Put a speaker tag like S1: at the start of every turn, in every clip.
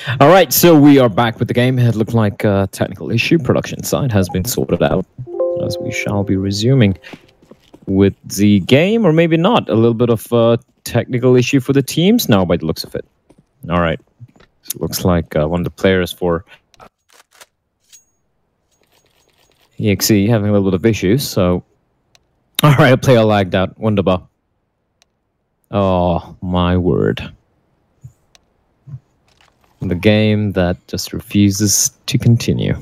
S1: All right, so we are back with the game. It looked like a technical issue. Production side has been sorted out, as we shall be resuming with the game, or maybe not. A little bit of technical issue for the teams now, by the looks of it. All right, so it looks like one of the players for EXE having a little bit of issues. So, all right, a player lagged out. Wunderbar. Oh my word. The game that just refuses to continue.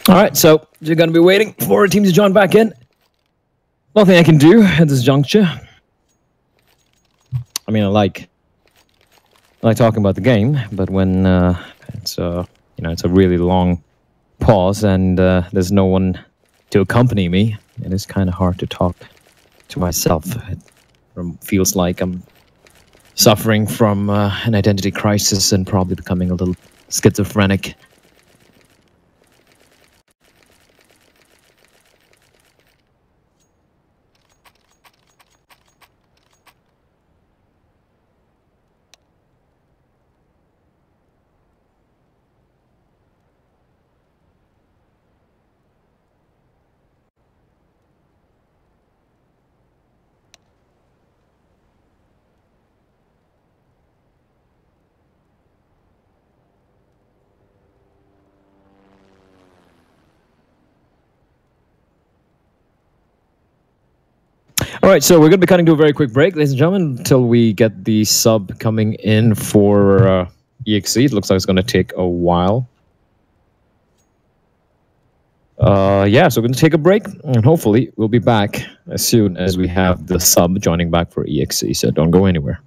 S1: All right, so you're going to be waiting for a team to join back in. Nothing I can do at this juncture. I mean, I like talking about the game, but when it's it's a really long pause and there's no one to accompany me, it is kind of hard to talk to myself. It feels like I'm suffering from an identity crisis and probably becoming a little schizophrenic. All right, so we're going to be cutting to a very quick break, ladies and gentlemen, until we get the sub coming in for EXE. It looks like it's going to take a while. Yeah, so we're going to take a break, and hopefully we'll be back as soon as we have the sub joining back for EXE, so don't go anywhere.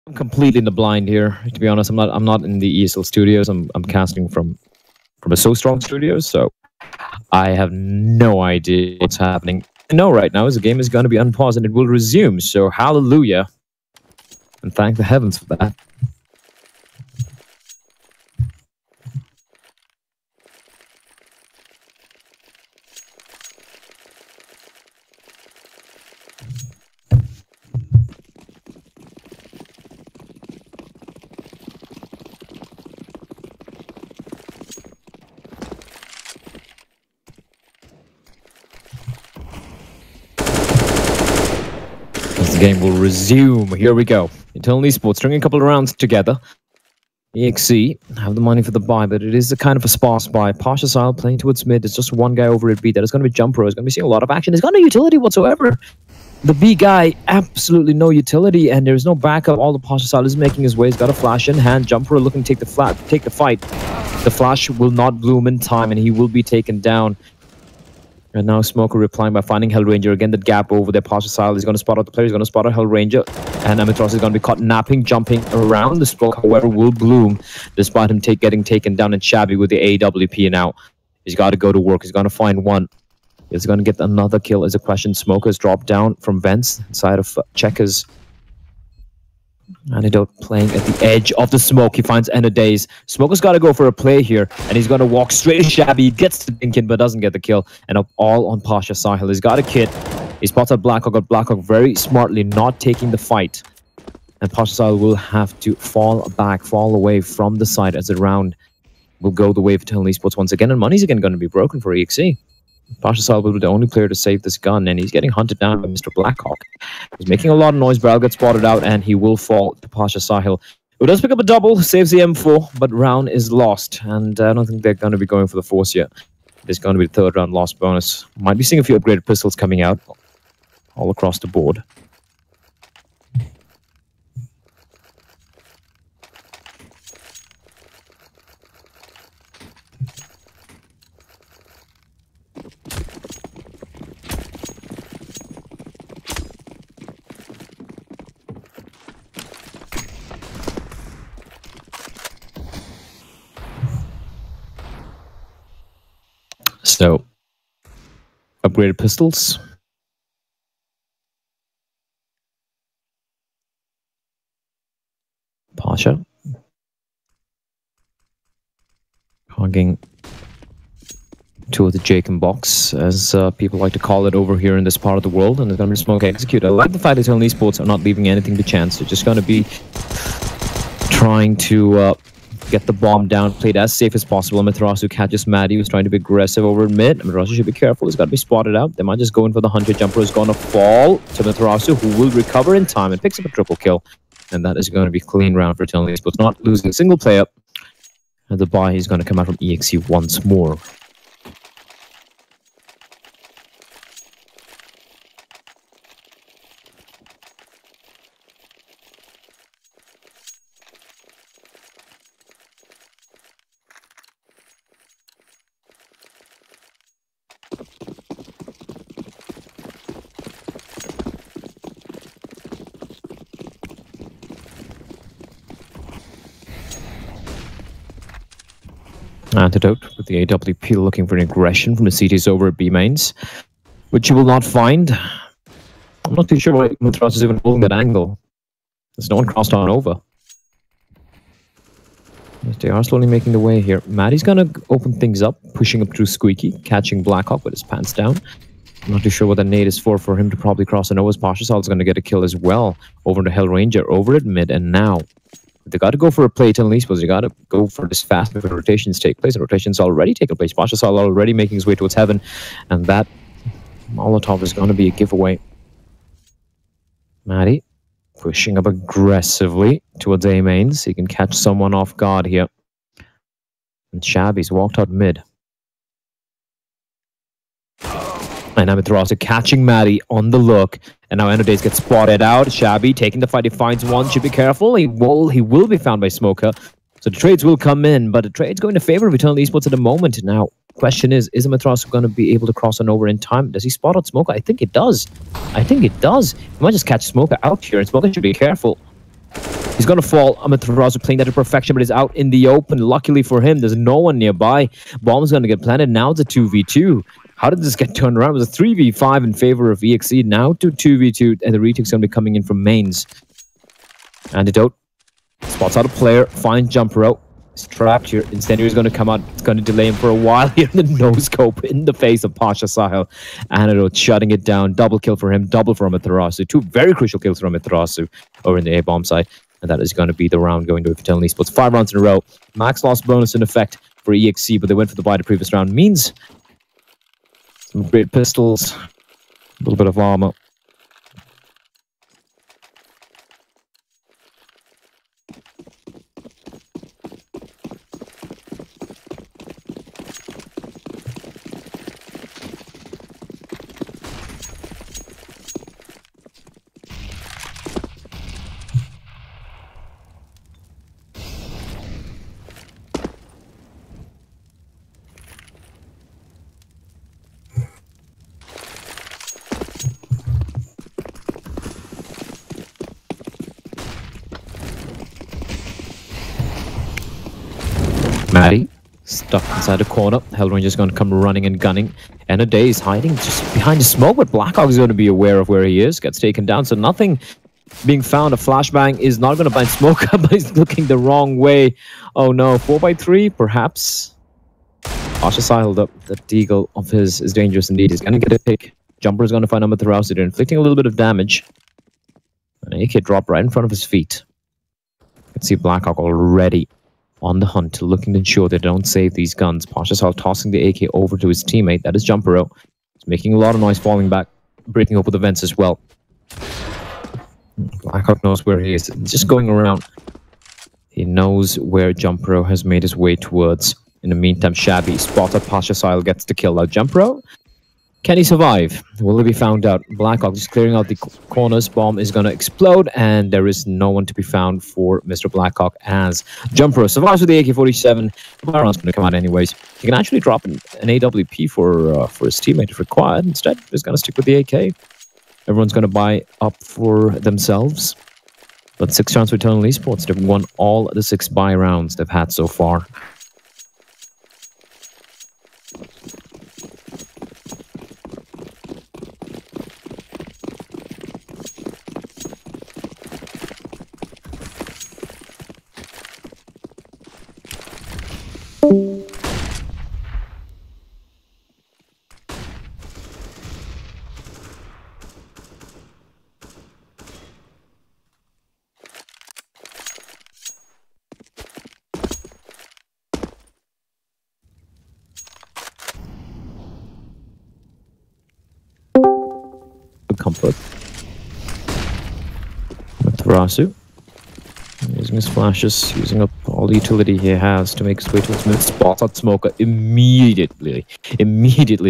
S1: I'm completely in the blind here, to be honest. I'm not in the ESL studios. I'm casting from a So Strong Studios, so I have no idea what's happening. I know right now is the game is going to be unpaused and it will resume, so hallelujah. And thank the heavens for that. The game will resume. Here we go. Eternal Esports stringing a couple of rounds together. EXE have the money for the buy, but it is a kind of a sparse buy. Pasha Style playing towards mid. There's just one guy over at B. That is going to be Jumper. He's going to be seeing a lot of action. He's got no utility whatsoever. The B guy, absolutely no utility, and there's no backup. All the Pasha Style is making his way. He's got a flash in hand. Jumper looking to take the fight. The flash will not bloom in time, and he will be taken down. And now Smoker replying by finding Hellranger. Again, that gap over there. Pasha Style is going to spot out the player. He's going to spot out Hellranger. And Amitros is going to be caught napping, jumping around. The smoke, however, will bloom despite him getting taken down and Shabby with the AWP now. He's got to go to work. He's going to find one. He's going to get another kill is a question. Smoker's dropped down from vents inside of Checkers. Antidote playing at the edge of the smoke. He finds Days. Smoker's got to go for a play here, and he's going to walk straight to Shabby. He gets the Dinkin, but doesn't get the kill. And up all on Pasha Sahil. He's got a kit. He spots out Blackhawk, but Blackhawk very smartly not taking the fight. And Pasha Sahil will have to fall away from the side as the round will go the way of Eternal Esports once again. And money's again going to be broken for EXE. Pasha Sahil will be the only player to save this gun, and he's getting hunted down by Mr. Blackhawk. He's making a lot of noise. Bral gets spotted out, and he will fall to Pasha Sahil, who does pick up a double, saves the M4, but round is lost. And I don't think they're going to be going for the force yet. There's going to be the third round loss bonus. Might be seeing a few upgraded pistols coming out all across the board. So, upgraded pistols. Pasha. Hogging toward the Jacob box, as people like to call it over here in this part of the world, and there's going to be Smoke Execute. I like the fact that Eternal Esports are not leaving anything to chance. They're just going to be trying to get the bomb down, played as safe as possible. Amaterasu catches Maddie, who's trying to be aggressive over in mid. Amaterasu should be careful. He's got to be spotted out. They might just go in for the 100. Jumper is going to fall to Amaterasu, who will recover in time and picks up a triple kill. And that is going to be a clean round for Eternal Esports, not losing a single player. And the buy is going to come out from EXE once more. Antidote with the AWP looking for an aggression from the CTs over at B mains, which you will not find. I'm not too sure why Matras is even holding that angle. There's no one crossed on over. They are slowly making the way here. Maddie's gonna open things up, pushing up through Squeaky, catching Blackhawk with his pants down. I'm not too sure what that nade is for him to probably cross an Nova's. Pasha Sal's gonna get a kill as well over to Hellranger, over at mid, and now they got to go for a play. Eternal Esports, they got to go for this fast before rotations take place. And rotations already taken place. Pasha Sal already making his way towards heaven, and that Molotov is going to be a giveaway. Maddie pushing up aggressively towards A mains. He can catch someone off guard here. And Shabby's walked out mid. And Amaterasu catching Maddie on the look. And now Days gets spotted out. Shabby taking the fight. He finds one. Should be careful. He will be found by Smoker. So the trades will come in. But the trade's going to favor Eternal Esports at the moment. Now, question is Amaterasu going to be able to cross on over in time? Does he spot out Smoker? I think it does. I think it does. He might just catch Smoker out here. And Smoker should be careful. He's going to fall. Amaterasu playing that to perfection, but is out in the open. Luckily for him, there's no one nearby. Bomb's going to get planted. Now it's a 2v2. How did this get turned around? It was a 3v5 in favor of EXE. Now to 2v2, and the retake's going to be coming in from mains. Antidote. Spots out a player. Finds jump rope. He's trapped here. Incendiary is going to come out. It's going to delay him for a while here. The no-scope in the face of Pasha Sahel. Antidote shutting it down. Double kill for him. Double for Amaterasu. Two very crucial kills for Amaterasu over in the A-bomb side. And that is going to be the round going to Eternal Esports. 5 rounds in a row. Max loss bonus in effect for EXE, but they went for the buy the previous round. Means some great pistols. A little bit of armor. Maddie stuck inside the corner. Hellranger's going to come running and gunning. And a day is hiding just behind the smoke, but Blackhawk is going to be aware of where he is. Gets taken down, so nothing being found. A flashbang is not going to find smoke, but he's looking the wrong way. Oh no, 4x3 perhaps. Pasha siled up. That deagle of his is dangerous indeed. He's going to get a pick. Jumper is going to find Amaterasu. They're inflicting a little bit of damage. An AK drop right in front of his feet. You can see Blackhawk already on the hunt, looking to ensure they don't save these guns. Pasha Sahel tossing the AK over to his teammate. That is Jumpero. He's making a lot of noise, falling back, breaking open the vents as well. Blackhawk knows where he is. Just going around. He knows where Jumpero has made his way towards. In the meantime, Shabby spotted. Pasha Sahel gets the kill. Now Jumpero, can he survive? Will he be found out? Blackhawk just clearing out the corners. Bomb is going to explode, and there is no one to be found for Mr. Blackhawk as Jumpero survives with the AK-47. Byron's going to come out anyways. He can actually drop an AWP for his teammate if required. Instead, he's going to stick with the AK. Everyone's going to buy up for themselves. But 6 rounds for Eternal Esports. They've won all the 6 buy rounds they've had so far. Comfort. Amaterasu using his flashes, using up all the utility he has to make his way towards mid. Spots out Smoker immediately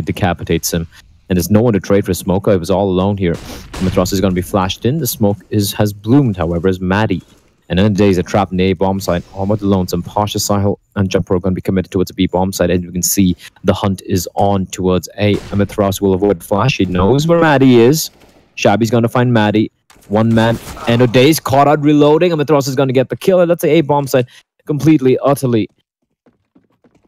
S1: decapitates him. And there's no one to trade for Smoker. It was all alone here. Amaterasu is going to be flashed in. The smoke has bloomed, however, as Maddie. And then there's a trap in the A bomb site. Almost alone. Some Pasha Sahel and Jumper are going to be committed towards the B bomb site. And you can see the hunt is on towards A. Amaterasu will avoid flash. He knows where Maddie is. Shabby's going to find Maddie. One man. And O'Day's caught out reloading. Amaterasu is going to get the kill. And that's the A bomb site completely, utterly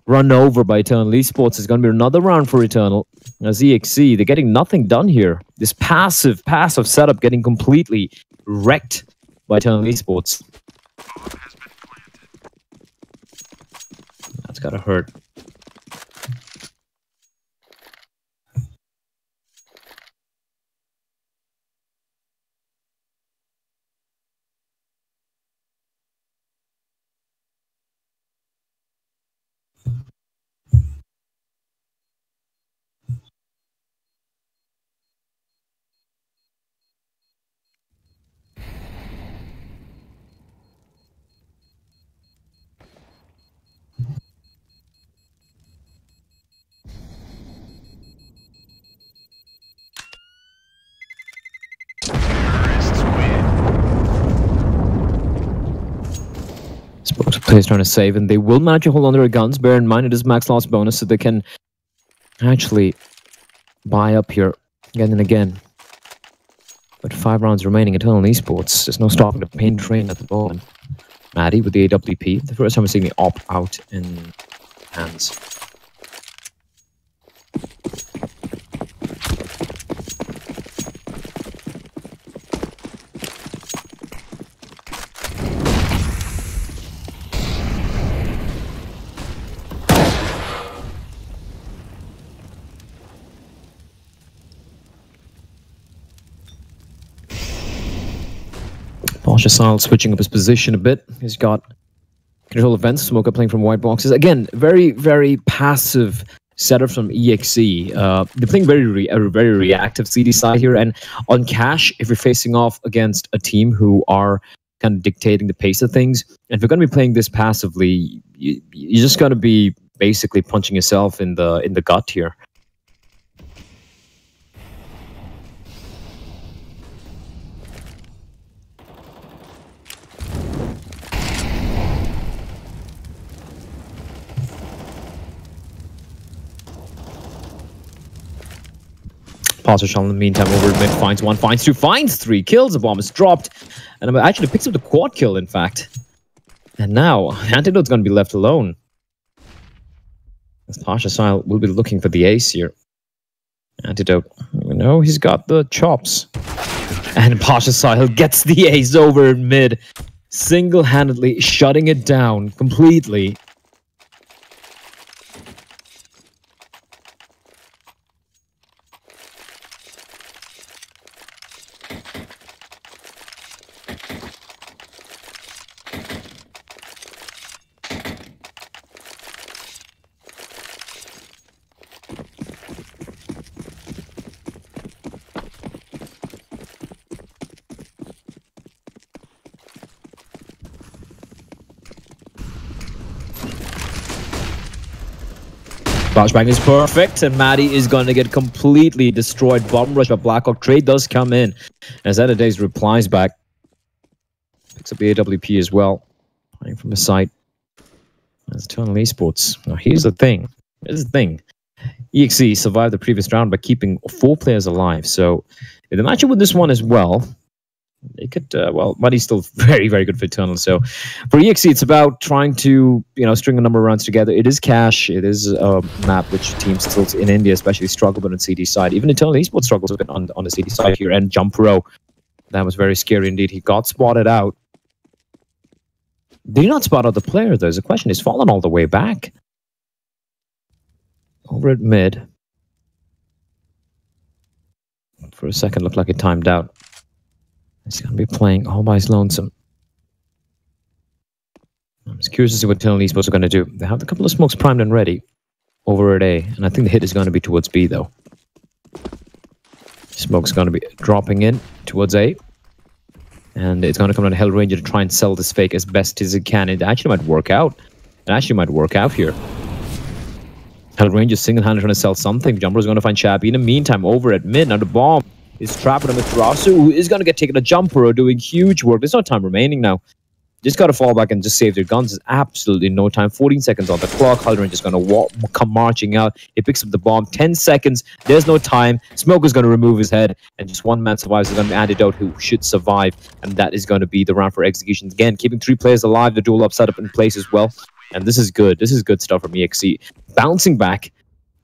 S1: run over by Eternal Esports. It's going to be another round for Eternal. As EXE, they're getting nothing done here. This passive setup getting completely wrecked by Eternal Esports. That's gotta hurt. Players trying to save, and they will manage to hold on to their guns. Bear in mind, it is max loss bonus, so they can actually buy up here again and again. But 5 rounds remaining at Eternal Esports. There's no stopping the pain train at the moment. Maddie with the AWP. The first time we're seeing the op out in hands. Sile switching up his position a bit. He's got control of vents. Smoker playing from white boxes. Again, very, very passive setup from EXE. They're playing very reactive CD side here. And on cash, if you're facing off against a team who are kind of dictating the pace of things, and if you're going to be playing this passively, you're just going to be basically punching yourself in the gut here. Shell in the meantime over mid, finds 1, finds 2, finds 3 kills. The bomb is dropped, and actually picks up the quad kill, in fact. And now Antidote's going to be left alone, as Sile will be looking for the ace here. Antidote, we know he's got the chops, and Sile gets the ace over mid, single-handedly shutting it down completely. Flashbang is perfect, and Maddie is going to get completely destroyed. Bomb rush, but Blackhawk trade does come in. As Days replies back. Picks up the AWP as well. Playing from the side. As Eternal Esports. Now here's the thing. EXE survived the previous round by keeping 4 players alive. So if they match up with this one as well, they could, well, Maddie's still very, very good for Eternal. So for EXE, it's about trying to, string a number of rounds together. It is cash. It is a map which teams still in India especially struggle with on the CD side. Even Eternal Esports struggles a bit on the CD side here. And Jumpro, that was very scary indeed. He got spotted out. Did he not spot out the player? There's a question. He's fallen all the way back. Over at mid. For a second, looked like it timed out. He's going to be playing all by his lonesome. I'm just curious to see what Eternal Esports are going to do. They have a couple of smokes primed and ready over at A, and I think the hit is going to be towards B, though. Smoke's going to be dropping in towards A, and it's going to come on Hell Ranger to try and sell this fake as best as it can. It actually might work out. It actually might work out here. Hell Ranger single-handed trying to sell something. Jumper's going to find Shabby. In the meantime, over at mid, now the bomb is trapped on Mitarasu, who is going to get taken. A Jumper doing huge work. There's no time remaining now. Just got to fall back and just save their guns. There's absolutely no time. 14 seconds on the clock. Haldoran just going to come marching out. He picks up the bomb. 10 seconds. There's no time. Smoker's going to remove his head. And just one man survives. There's going to be Antidote who should survive. And that is going to be the round for executions. Again, keeping 3 players alive. The duel up set up in place as well. And this is good. This is good stuff from EXE. Bouncing back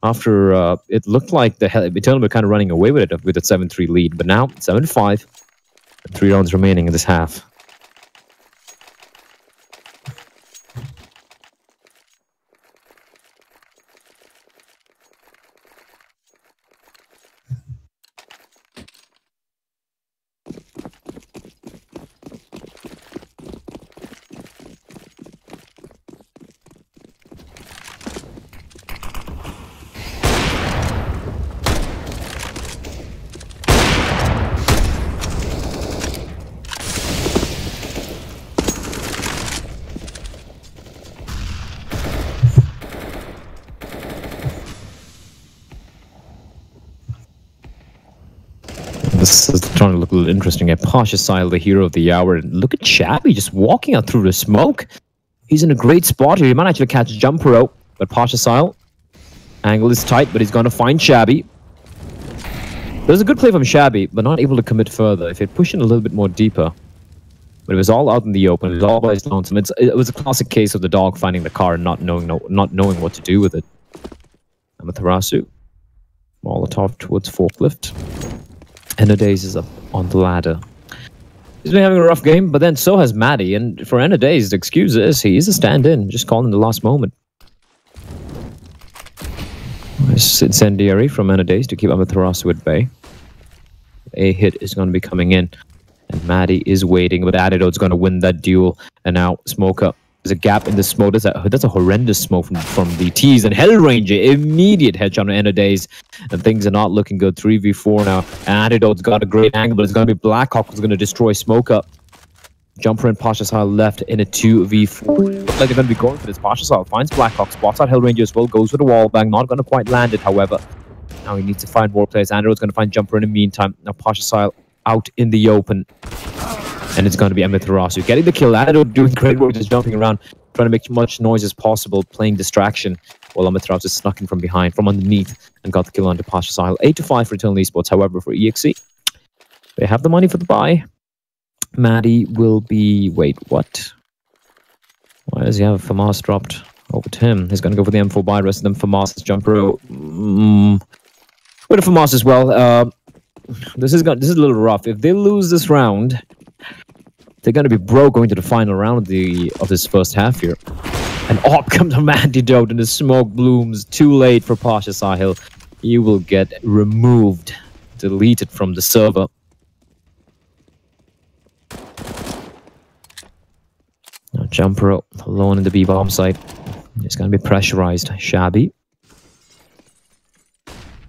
S1: after it looked like the Eternal were kind of running away with it with a 7-3 lead. But now, 7-5. 3 rounds remaining in this half. This is trying to look a little interesting. At Sile, the hero of the hour. And look at Shabby just walking out through the smoke. He's in a great spot here. He might actually catch Jumper out. But Sile, angle is tight, but he's going to find Shabby. There's a good play from Shabby, but not able to commit further. If he'd pushed in a little bit more deeper. But it was all out in the open. It was all by his lonesome. It was a classic case of the dog finding the car and not knowing what to do with it. Amaterasu. Molotov towards forklift. Enadaze is up on the ladder. He's been having a rough game, but then so has Maddie. And for Enadaze, the excuse is he is a stand-in, just calling the last moment. Nice incendiary from Enadaze to keep Amaterasu at bay. A hit is going to be coming in. And Maddie is waiting, but Antidote's going to win that duel. And now Smoker. There's a gap in the smoke. That's a horrendous smoke from the T's. And Hellranger, immediate headshot on Enadaze. And things are not looking good. 3v4 now. Antidote's got a great angle, but it's going to be Blackhawk who's going to destroy Smoker. Jumper and Pasha Sile left in a 2v4. Looks like they're going to be going for this. Pasha Sile finds Blackhawk, spots out Hellranger as well, goes for the wall bang. Not going to quite land it, however. Now he needs to find more players. Antidote's going to find Jumper in the meantime. Now Pasha Sile out in the open. And it's going to be Amaterasu getting the kill. Antidote doing great work, just jumping around, trying to make as much noise as possible, playing distraction, while Amaterasu snuck in from behind, from underneath, and got the kill onto Pasha Sile. 8-5 for Eternal Esports. However, for EXE, they have the money for the buy. Maddie will be... Wait, what? Why does he have Famas dropped over to him? He's going to go for the M4 buy. Rest of them, Famas, Jumper. With a Famas as well. This is a little rough. If they lose this round, they're going to be broke going to the final round of this first half here. And up comes a Antidote and the smoke blooms. Too late for Pasha Sahil. You will get removed, deleted from the server. Now Jumper alone in the B-bomb site. It's going to be pressurized. Shabby.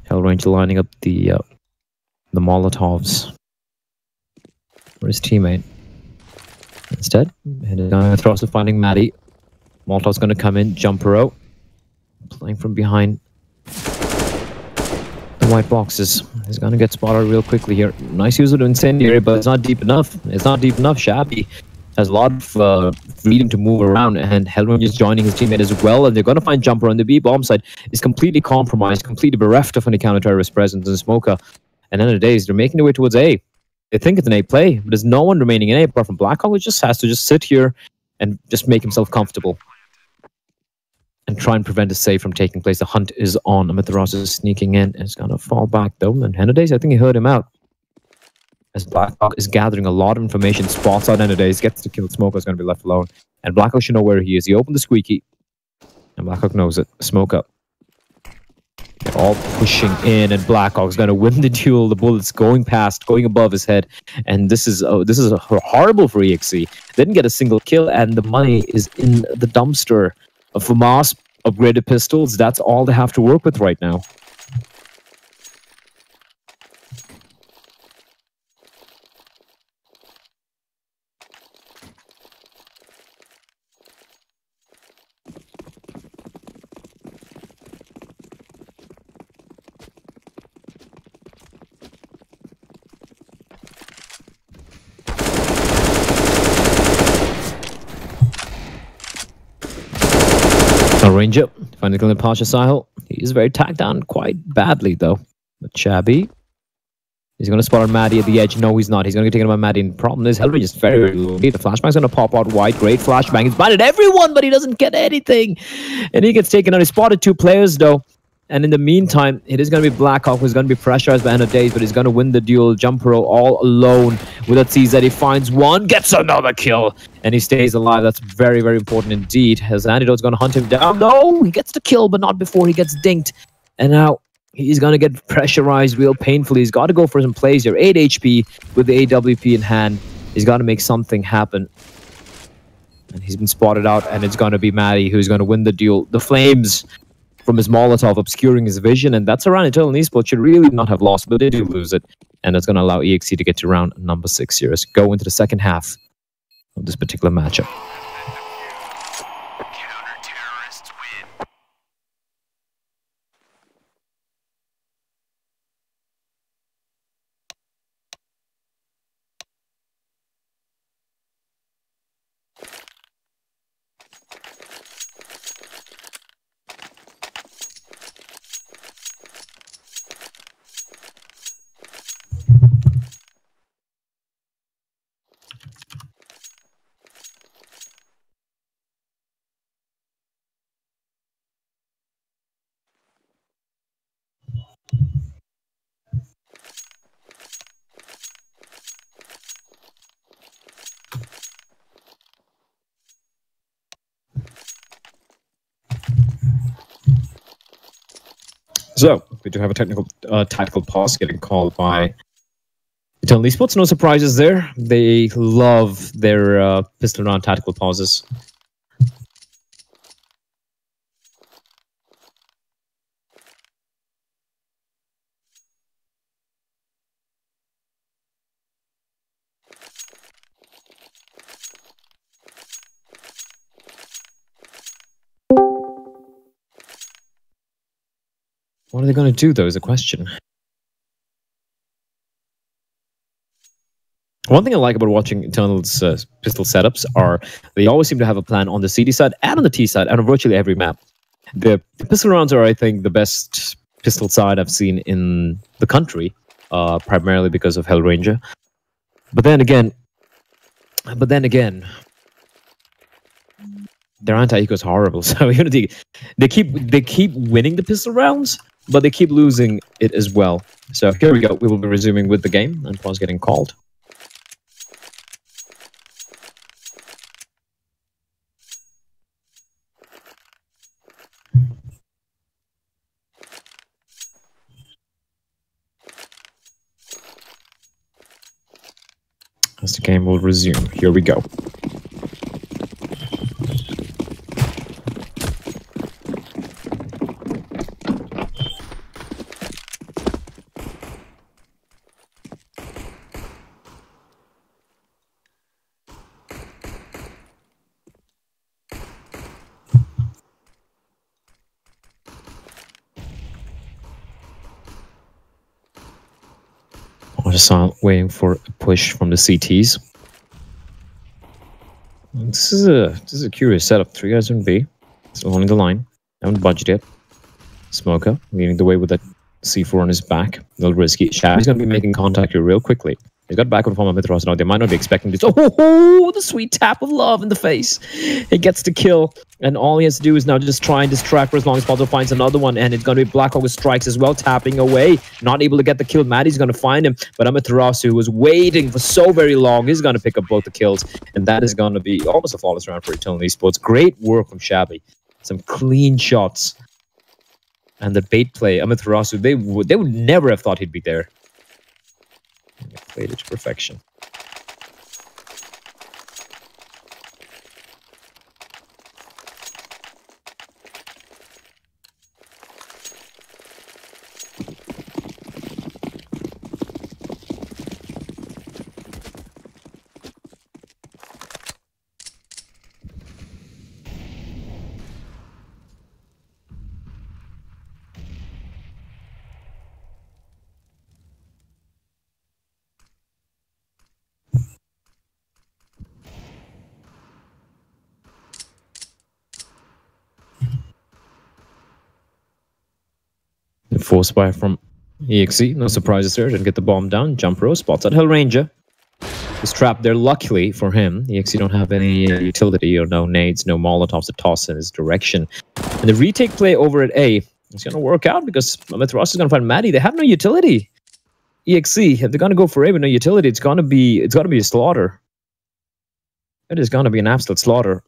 S1: Hellranger lining up the Molotovs for his teammate. Instead, Amaterasu finding Maddie. Molotov's going to come in. Jumper out. Playing from behind the white boxes. He's going to get spotted real quickly here. Nice use of the incendiary, but it's not deep enough. It's not deep enough. Shabby has a lot of freedom to move around, and Hellranger is joining his teammate as well, and they're going to find Jumper on the B-bomb side. Is completely compromised, completely bereft of any counter-terrorist presence in Smoker. And end of the day, they're making their way towards A. They think it's an A play, but there's no one remaining in A apart from Blackhawk, who just has to just sit here and just make himself comfortable. And try and prevent a save from taking place. The hunt is on. Amaterasu is sneaking in. It's going to fall back though. And Henadaze, I think he heard him out. As Blackhawk is gathering a lot of information, spots out Henadaze, gets to kill Smoker, is going to be left alone. And Blackhawk should know where he is. He opened the squeaky. And Blackhawk knows it. Smoke up. They're all pushing in, and Blackhawk's going to win the duel. The bullets going past, going above his head, and this is horrible for EXE. They didn't get a single kill, and the money is in the dumpster. FAMAS upgraded pistols. That's all they have to work with right now. Ranger, finally killing Pasha Sahil. He is very tagged down quite badly though. But Shabby, he's going to spot on Maddie at the edge. No, he's not. He's going to get taken by Maddie. And the problem is, Hellranger is very, very low. The flashbang's going to pop out wide. Great flashbang. He's blinded everyone, but he doesn't get anything. And he gets taken out. He spotted two players though. And in the meantime, it is going to be Blackhawk who's going to be pressurized by Enadaze, but he's going to win the duel. Jumpero all alone with a CZ. He finds one, gets another kill, and he stays alive. That's very, very important indeed. As Antidote's going to hunt him down. No, he gets the kill, but not before he gets dinked. And now he's going to get pressurized real painfully. He's got to go for some plays here. 8 HP with the AWP in hand. He's got to make something happen. And he's been spotted out, and it's going to be Maddie who's going to win the duel. The flames from his Molotov obscuring his vision, and that's around Eternal Esports should really not have lost, but they do lose it. And that's going to allow EXE to get to round number 6 here as go into the second half of this particular matchup. So, we do have a tactical pause getting called by Eternal Esports. No surprises there. They love their pistol round tactical pauses. What are they going to do, though, is a question. One thing I like about watching Eternal's pistol setups are they always seem to have a plan on the CD side and on the T side and on virtually every map. The pistol rounds are, I think, the best pistol side I've seen in the country, primarily because of Hellranger. But then again, their anti-eco is horrible. So they keep winning the pistol rounds, but they keep losing it as well. So here we go. We will be resuming with the game, and pause getting called. As the game will resume. Here we go. I just saw waiting for a push from the CTs. This is a curious setup. 3 guys on B, still holding the line. Haven't budged yet. Smoker leading the way with that C4 on his back. A little risky. Shabby's going to be making contact here real quickly. He's got back on form of Mithras now. They might not be expecting this. Oh, the sweet tap of love in the face. He gets the kill, and all he has to do is now just try and distract for as long as possible. Finds another one, and it's going to be Blackhawk with strikes as well, tapping away. Not able to get the kill. Maddie's going to find him, but Amaterasu, who was waiting for so very long, is going to pick up both the kills, and that is going to be almost a flawless round for Eternal Esports. Great work from Shabby. Some clean shots. And the bait play, Amaterasu, they would never have thought he'd be there. He played it to perfection. Force fire from EXE, no surprises there, didn't get the bomb down. Jump row, spots at Hellranger. Is trapped there, luckily for him. EXE don't have any utility or no nades, no molotovs to toss in his direction. And the retake play over at A is going to work out because Amaterasu is going to find Maddie. They have no utility. EXE, if they're going to go for A with no utility, it's going to be a slaughter. It is going to be an absolute slaughter.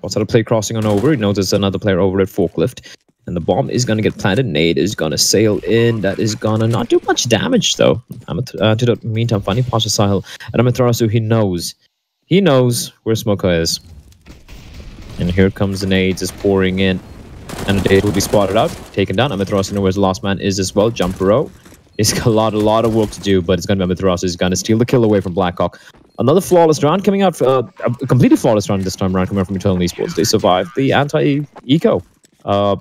S1: What's out of play crossing on over? He knows there's another player over at Forklift. And the bomb is going to get planted. Nade is going to sail in. That is going to not do much damage, though. To the meantime, finding Pasha Sahil. And Amaterasu, he knows. He knows where Smoker is. And here comes the nades, is pouring in. And the nade will be spotted out. Taken down. Amaterasu knows where the last man is as well. Jumper row. He's got a lot of work to do, but it's going to be Amaterasu. He's going to steal the kill away from Blackhawk. Another flawless round coming out, a completely flawless round this time around coming out from Eternal Esports. They survived the anti-eco.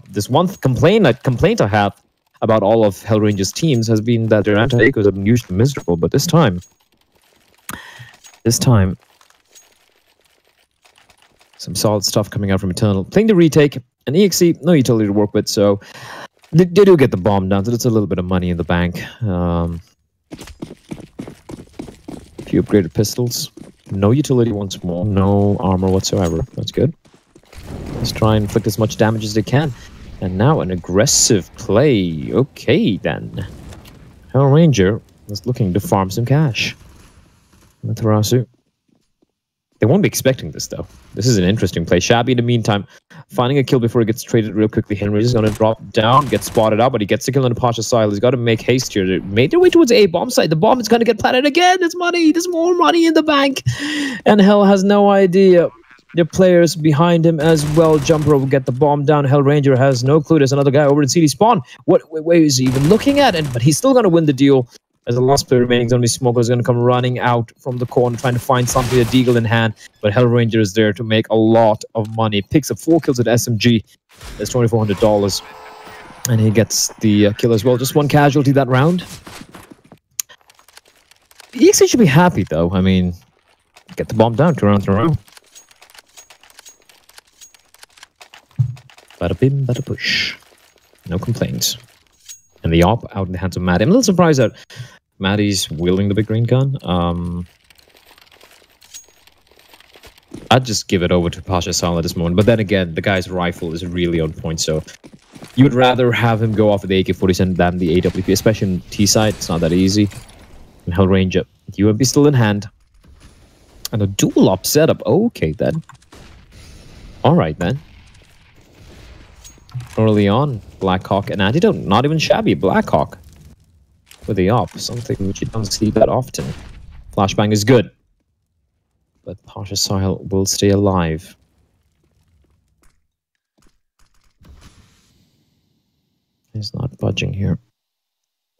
S1: This one complaint I have about all of Hellranger's teams has been that their anti-ecos have been usually miserable, but this time, some solid stuff coming out from Eternal. Playing the retake, and EXE, no utility to work with, so they do get the bomb down, so it's a little bit of money in the bank. Few upgraded pistols. No utility once more. No armor whatsoever. That's good. Let's try and inflict as much damage as they can. And now an aggressive play. Okay, then. Hellranger is looking to farm some cash. Amaterasu They won't be expecting this, though. This is an interesting play. Shabby, in the meantime, finding a kill before he gets traded real quickly. Henry is going to drop down, get spotted out, but he gets the kill on the Pasha side. He's got to make haste here. They made their way towards A bomb site. The bomb is going to get planted again. There's money. There's more money in the bank. And Hell has no idea. The players behind him as well. Jumper will get the bomb down. Hell Ranger has no clue. There's another guy over in CD spawn. What way is he even looking at? But he's still going to win the deal. As the last player remaining, Zombie Smoker is going to come running out from the corner, trying to find something, a deagle in hand. But Hell Ranger is there to make a lot of money. Picks up 4 kills at SMG. That's $2,400. And he gets the kill as well. Just 1 casualty that round. EXE should be happy, though. I mean, get the bomb down 2 rounds in a row. Bada bim, bada push. No complaints. And the op out in the hands of Maddie. I'm a little surprised that Maddie's wielding the big green gun. I'd just give it over to Pasha Sal at this moment. But then again, the guy's rifle is really on point. So you would rather have him go off with the AK-47 than the AWP, especially in T side. It's not that easy. And Hell Ranger, UMP still in hand. And a dual op setup. Okay, then. All right, then. Early on, Blackhawk and Antidote, not even shabby. Blackhawk with the op, something which you don't see that often. Flashbang is good, but Pasha Sahil will stay alive. He's not budging here.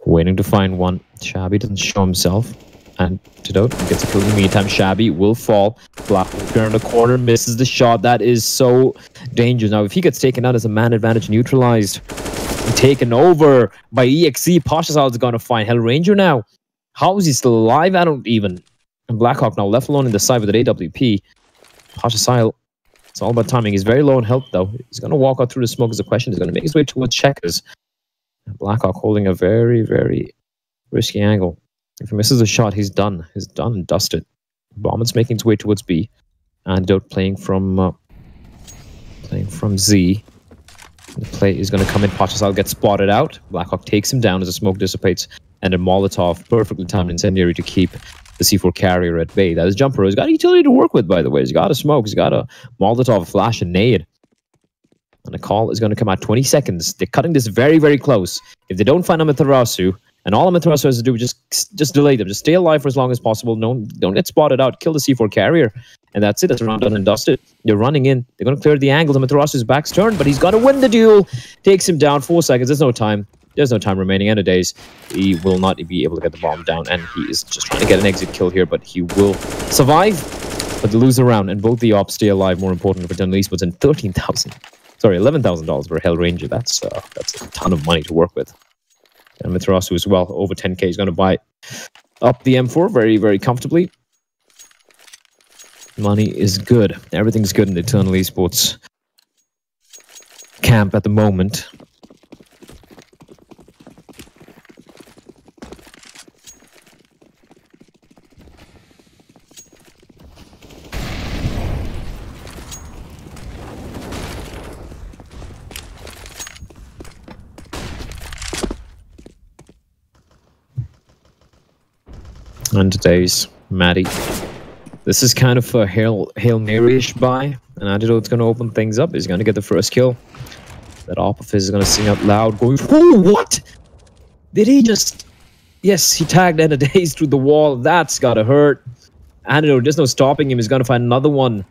S1: Waiting to find one. Shabby doesn't show himself. Antidote gets a kill in the meantime. Shabby will fall. Black will appear in the corner, misses the shot. That is so dangerous. Now, if he gets taken out as a man advantage neutralized and taken over by EXE, Pasha Sal is going to find Hell Ranger now. How is he still alive? I don't even. And Blackhawk now left alone in the side with an AWP. Pasha Sal, it's all about timing. He's very low in health, though. He's going to walk out through the smoke as a question. He's going to make his way towards checkers. Blackhawk holding a very, very risky angle. If he misses a shot, he's done. He's done and dusted. Bomber's making its way towards B. Antidote playing from Z. The play is going to come in. Pasha Sal gets spotted out. Blackhawk takes him down as the smoke dissipates. And a Molotov, perfectly timed incendiary to keep the C4 carrier at bay. That is Jumper. He's got a utility to work with, by the way. He's got a smoke. He's got a Molotov, a flash, and nade. And the call is going to come out 20 seconds. They're cutting this very, very close. If they don't find Amaterasu, and all Amaterasu has to do is just delay them. Just stay alive for as long as possible. Don't get spotted out. Kill the C4 carrier. And that's it. That's a round done and dusted. They're running in. They're going to clear the angles. Amaterasu's back's turned, but he's got to win the duel. Takes him down. 4 seconds. There's no time. There's no time remaining. End of days. He will not be able to get the bomb down. And he is just trying to get an exit kill here, but he will survive. But they lose the round. And both the ops stay alive. More important for Dental Esports. And $11,000 for Hell Ranger. That's a ton of money to work with. And Materasu as well, over 10k. He's going to buy up the M4 very, very comfortably. Money is good. Everything's good in the Eternal Esports camp at the moment. And today's Maddie. This is kind of a Hail Mary-ish buy. And Antidote's going to open things up. He's going to get the first kill. That op of his is going to sing out loud, going, "Oh, what? Did he just..." Yes, he tagged End of Days through the wall. That's got to hurt. Antidote, there's no stopping him. He's going to find another one.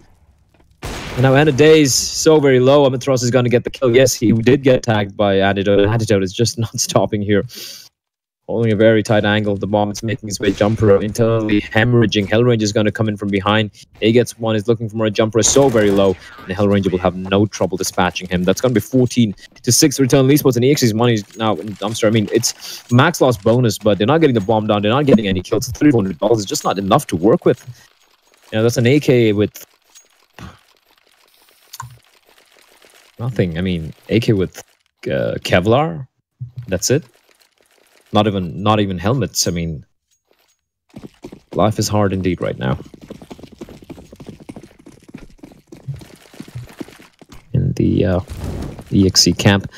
S1: And now End of Days, so very low. Amaterasu is going to get the kill. Yes, he did get tagged by Antidote. Antidote is just not stopping here. Holding a very tight angle. The bomb is making his way. Jumper internally hemorrhaging. Hellranger is going to come in from behind. He gets one. He's looking for a jumper. So very low. And the Hellranger will have no trouble dispatching him. That's going to be 14-6 for Eternal Esports. And EXE's money is now... I'm sorry. I mean, it's max loss bonus, but they're not getting the bomb down. They're not getting any kills. $3,400 is just not enough to work with. You know, that's an AK with... nothing. I mean, AK with Kevlar. That's it. Not even helmets. I mean, life is hard indeed right now. In the EXE camp.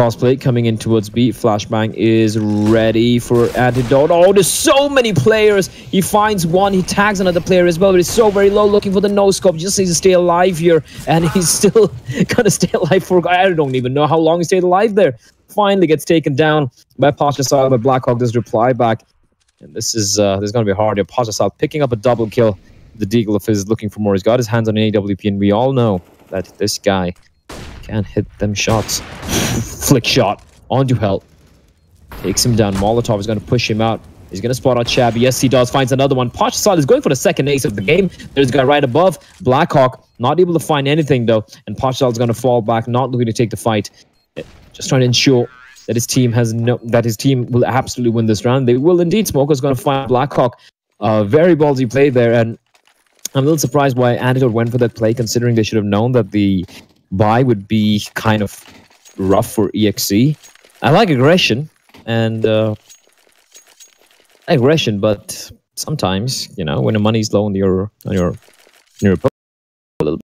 S1: Fast play coming in towards B. Flashbang is ready for antidote. Oh, there's so many players. He finds one. He tags another player as well, but he's so very low, looking for the no-scope. Just needs to stay alive here, and he's still going to stay alive for... I don't even know how long he stayed alive there. Finally gets taken down by Pachasal, but Blackhawk does reply back. And this is going to be hard here. Pachasal picking up a double kill. The Deagle of his looking for more. He's got his hands on an AWP, and we all know that this guy can't hit them shots. Flick shot onto Hell. Takes him down. Molotov is going to push him out. He's going to spot out Shabby. Yes, he does. Finds another one. Pachasal is going for the second ace of the game. There's a guy right above. Blackhawk not able to find anything, though. And Pachasal is going to fall back, not looking to take the fight. Just trying to ensure that his team will absolutely win this round. They will indeed. Smoker's going to find Blackhawk. Very ballsy play there. And I'm a little surprised why Antidote went for that play, considering they should have known that the buy would be kind of rough for EXE. I like aggression but sometimes, you know, when the money's low on your opponent, a little bit.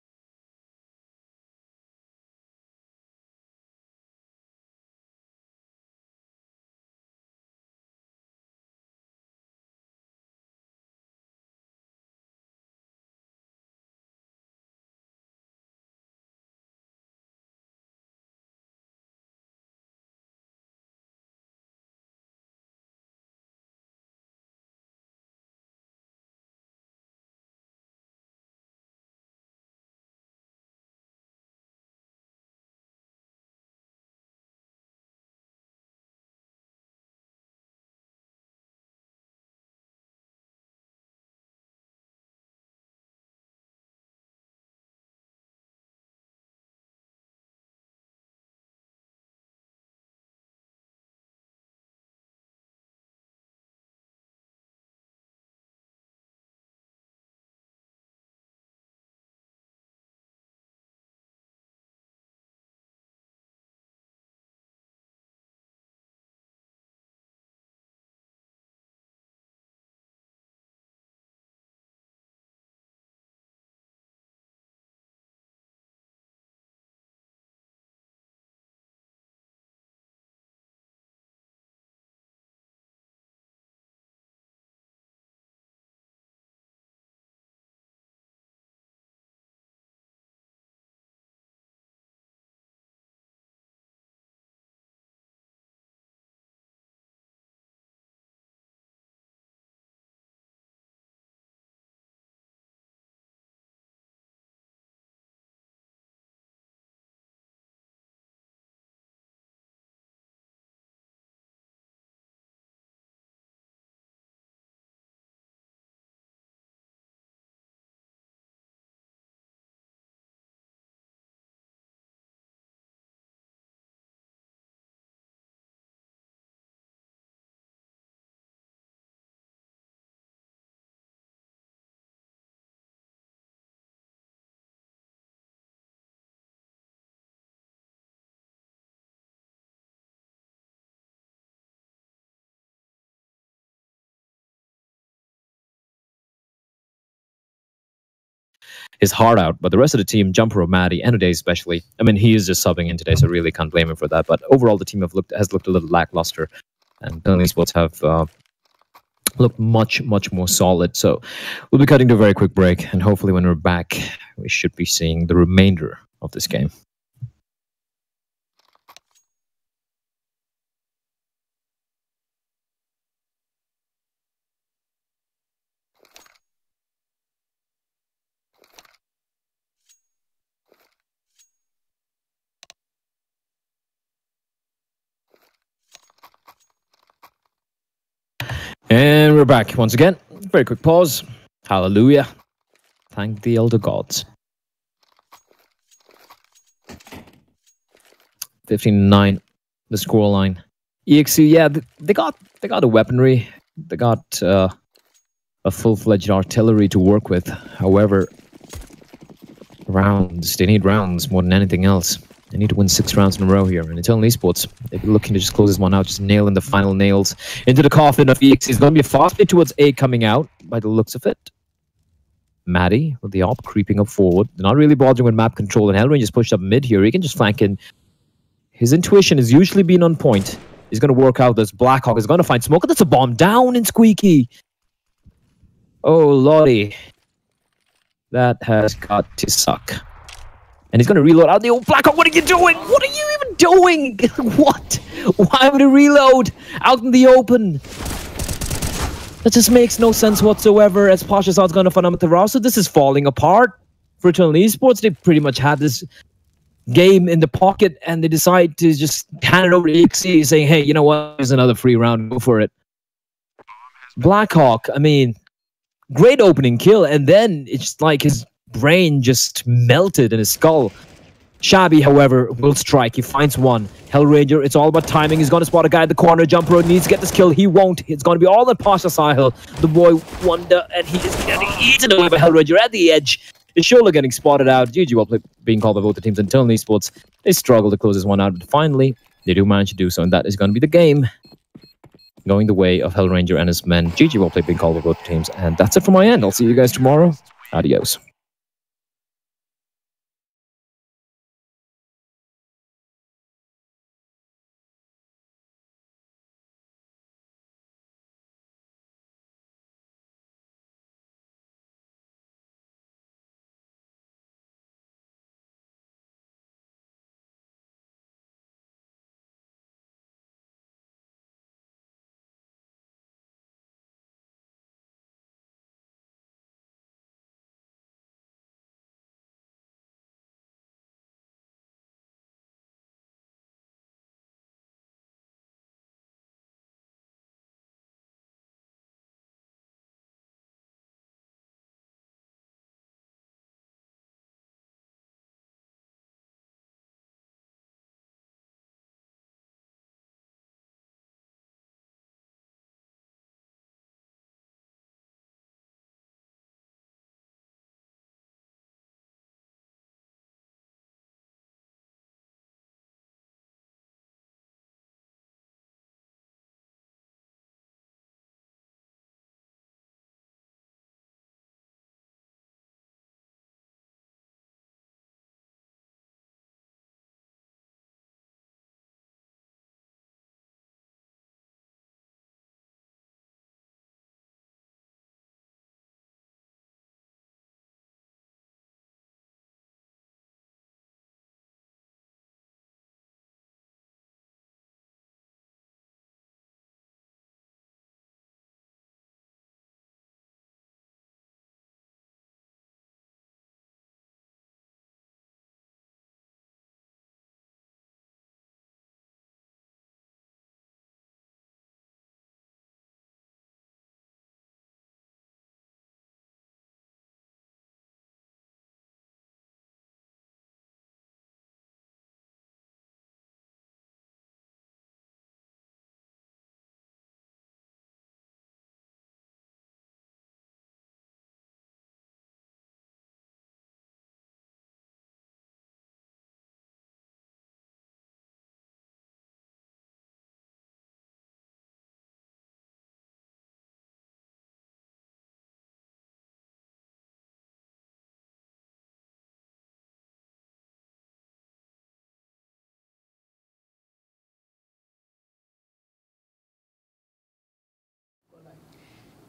S1: His heart out, but the rest of the team, Jumper, Maddie, and today especially, I mean, he is just subbing in today, so really can't blame him for that. But overall, the team has looked a little lackluster, and Esports have looked much more solid. So we'll be cutting to a very quick break, and hopefully when we're back, we should be seeing the remainder of this game. And we're back once again. Very quick pause. Hallelujah. Thank the elder gods. 15-9, the scoreline. EXE, yeah, they got a weaponry. They got a full-fledged artillery to work with. However, rounds. They need rounds more than anything else. They need to win 6 rounds in a row here. And Eternal Esports, they've been looking to just close this one out, just nailing the final nails into the coffin of EXE. It's going to be a fast play towards A coming out, by the looks of it. Maddie with the op creeping up forward. They're not really bothering with map control, and Hellrain just pushed up mid here. He can just flank in His intuition has usually been on point. He's going to work out this. Blackhawk is going to find smoke. That's a bomb down in Squeaky. Oh, Lottie. That has got to suck. And he's going to reload out the old Blackhawk. What are you doing? What are you even doing? What? Why would he reload out in the open? That just makes no sense whatsoever, as Pashasad's going to find out the roster. This is falling apart for Eternal Esports. They pretty much had this game in the pocket, and they decide to just hand it over to EXE, saying, hey, you know what? There's another free round. Go for it. Blackhawk, I mean, great opening kill, and then it's like his brain just melted in his skull. Shabby, however, will strike. He finds one. Hellranger, it's all about timing. He's going to spot a guy in the corner. Jumper needs to get this kill. He won't. It's going to be all on Pasha Sahil. The boy Wonder, and he is getting eaten away by Hellranger at the edge. His shoulder getting spotted out. GG well played, being called by both the teams. Until Esports, they struggle to close this one out. But finally, they do manage to do so. And that is going to be the game going the way of Hellranger and his men. GG well played, being called by both teams. And that's it from my end. I'll see you guys tomorrow. Adios.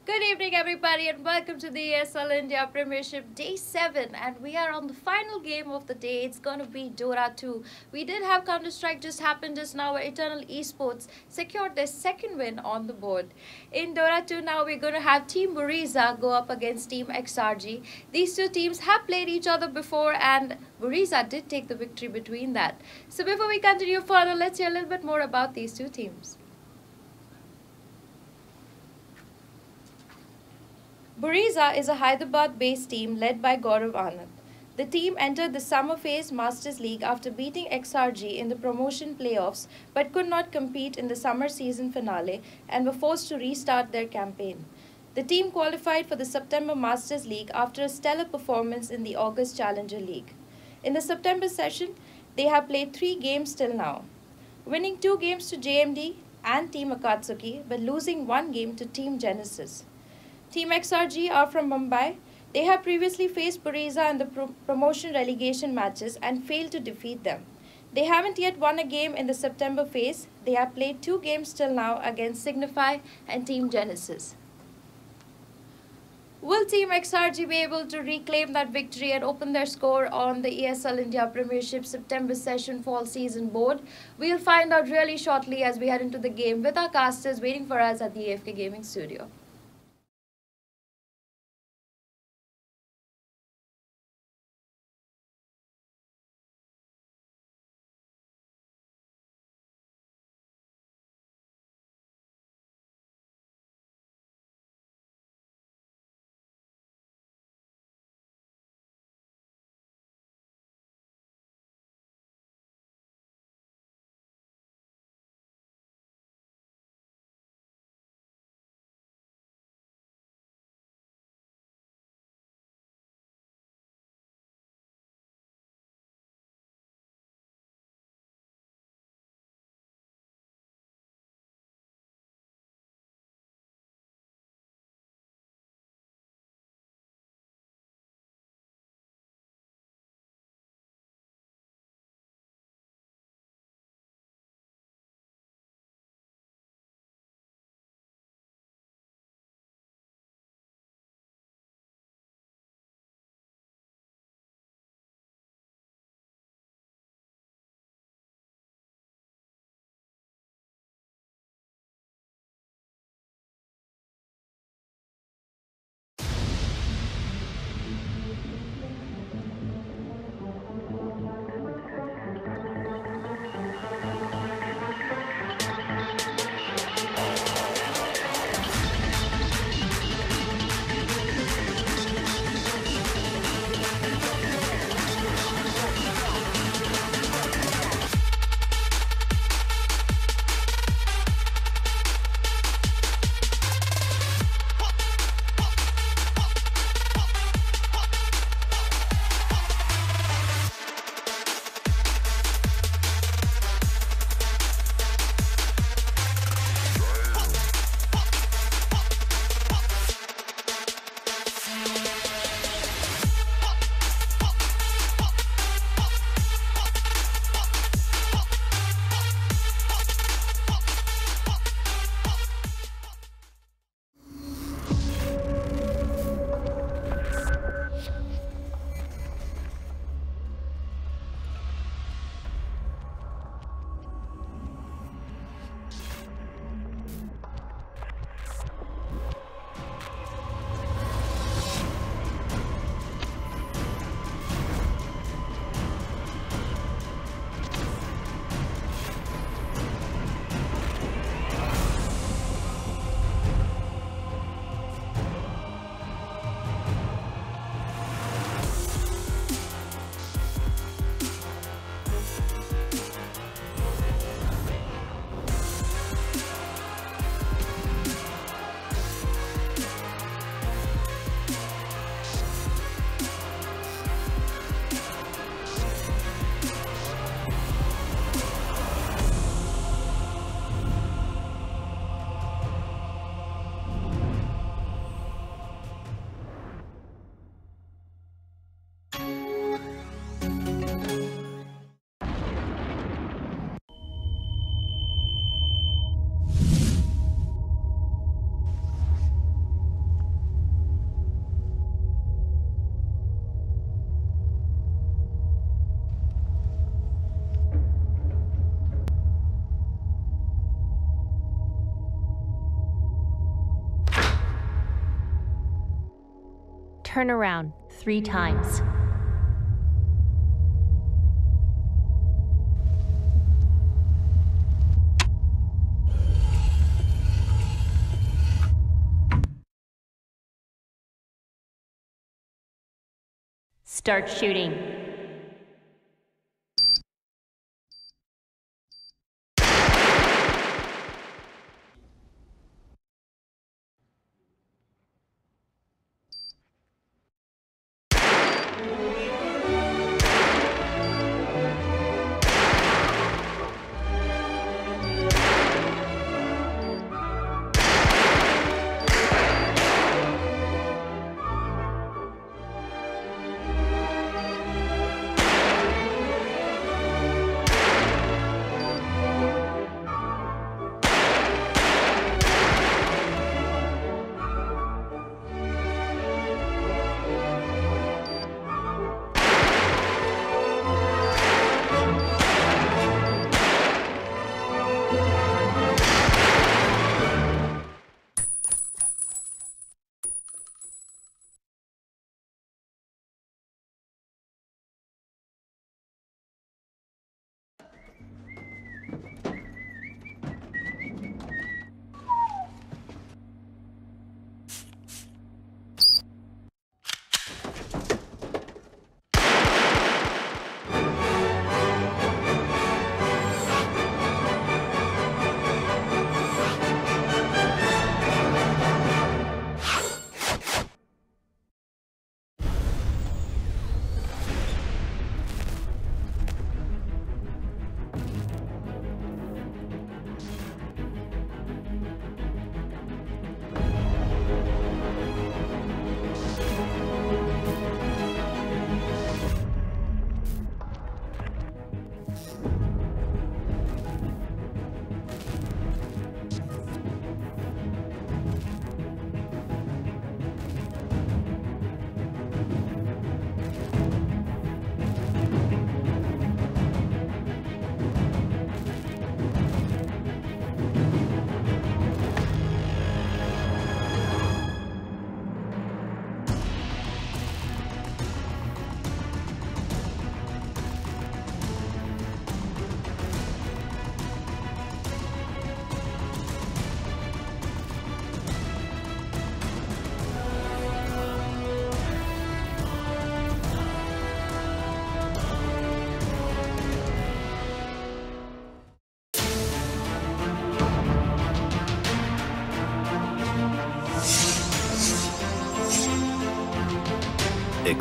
S2: Good evening, everybody, and welcome to the ESL India Premiership Day 7. And we are on the final game of the day. It's going to be Dota 2. We did have Counter-Strike just happened just now, where Eternal Esports secured their second win on the board. In Dota 2 now, we're going to have Team Buriza go up against Team XRG. These two teams have played each other before, and Buriza did take the victory between that. So before we continue further, let's hear a little bit more about these two teams. Buriza is a Hyderabad-based team led by Gaurav Anand. The team entered the Summer Phase Masters League after beating XRG in the promotion playoffs, but could not compete in the summer season finale and were forced to restart their campaign. The team qualified for the September Masters League after a stellar performance in the August Challenger League. In the September session, they have played 3 games till now, winning 2 games to JMD and Team Akatsuki, but losing 1 game to Team Genesis. Team XRG are from Mumbai. They have previously faced Buriza in the promotion relegation matches and failed to defeat them. They haven't yet won a game in the September phase. They have played 2 games till now against Signify and Team Genesis. Will Team XRG be able to reclaim that victory and open their score on the ESL India Premiership September session fall season board? We'll find out really shortly as we head into the game with our casters waiting for us at the AFK Gaming Studio.
S3: Turn around 3 times. Start shooting.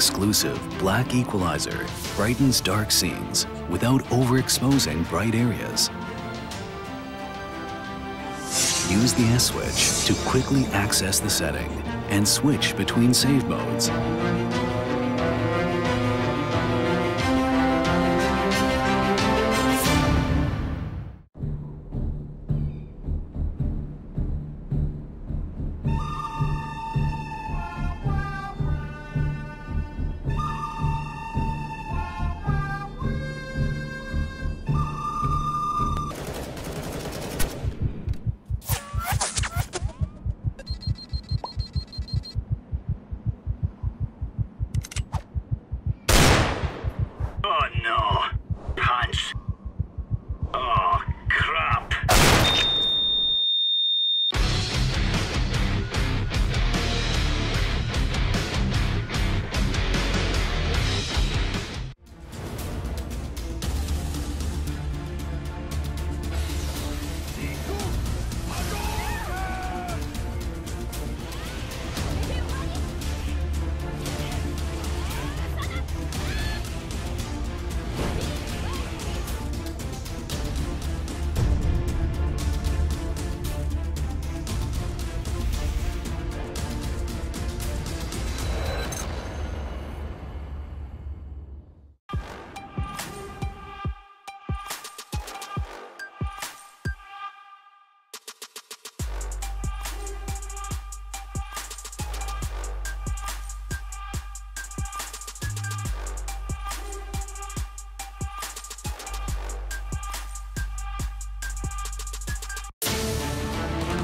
S4: Exclusive black equalizer brightens dark scenes without overexposing bright areas. Use the S switch to quickly access the setting and switch between save modes.
S5: Oh no! Punch! Oh, crap!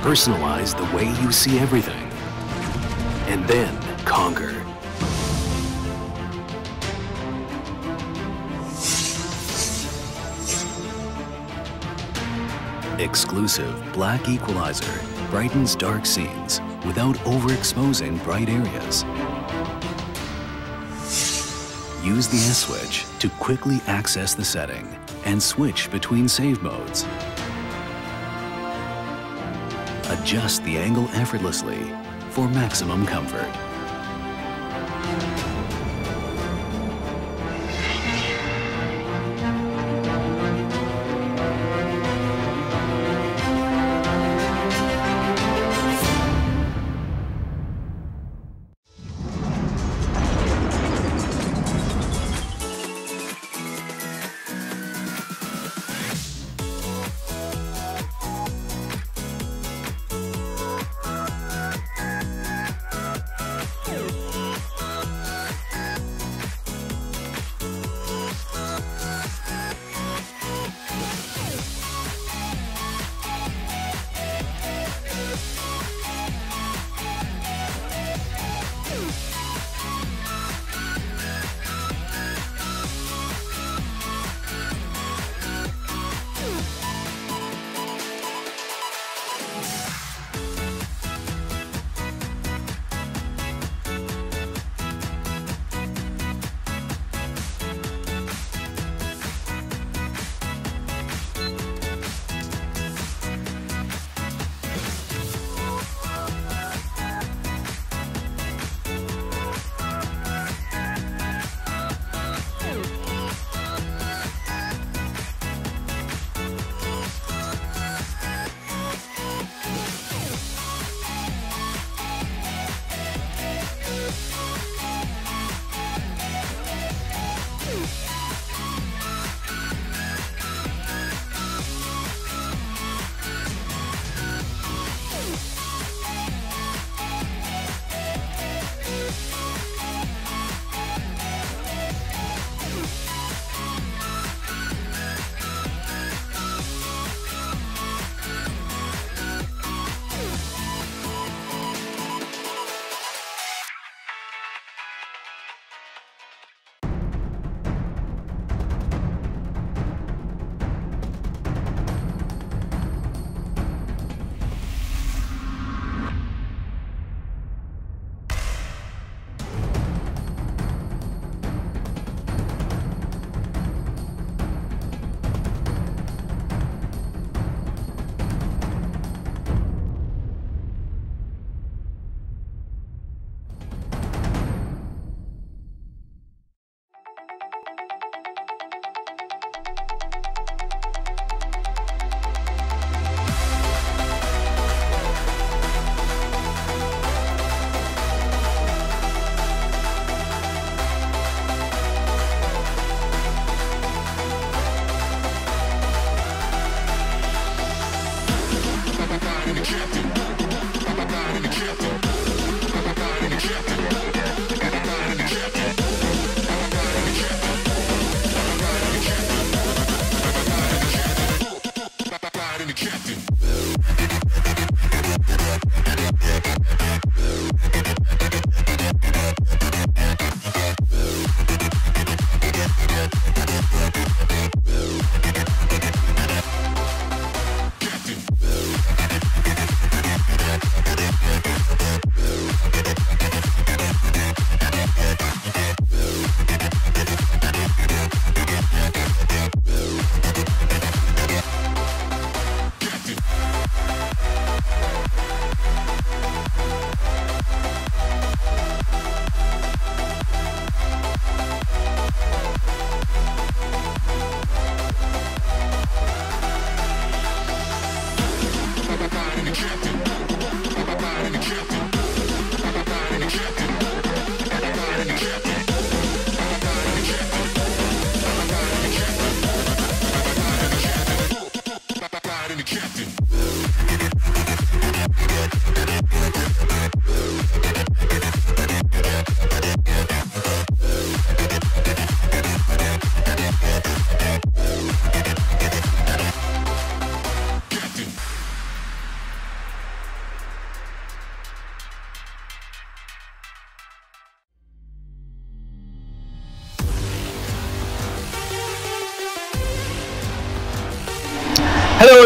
S4: Personalize the way you see everything, and then conquer. Exclusive black equalizer brightens dark scenes without overexposing bright areas. Use the S switch to quickly access the setting and switch between save modes. Adjust the angle effortlessly for maximum comfort.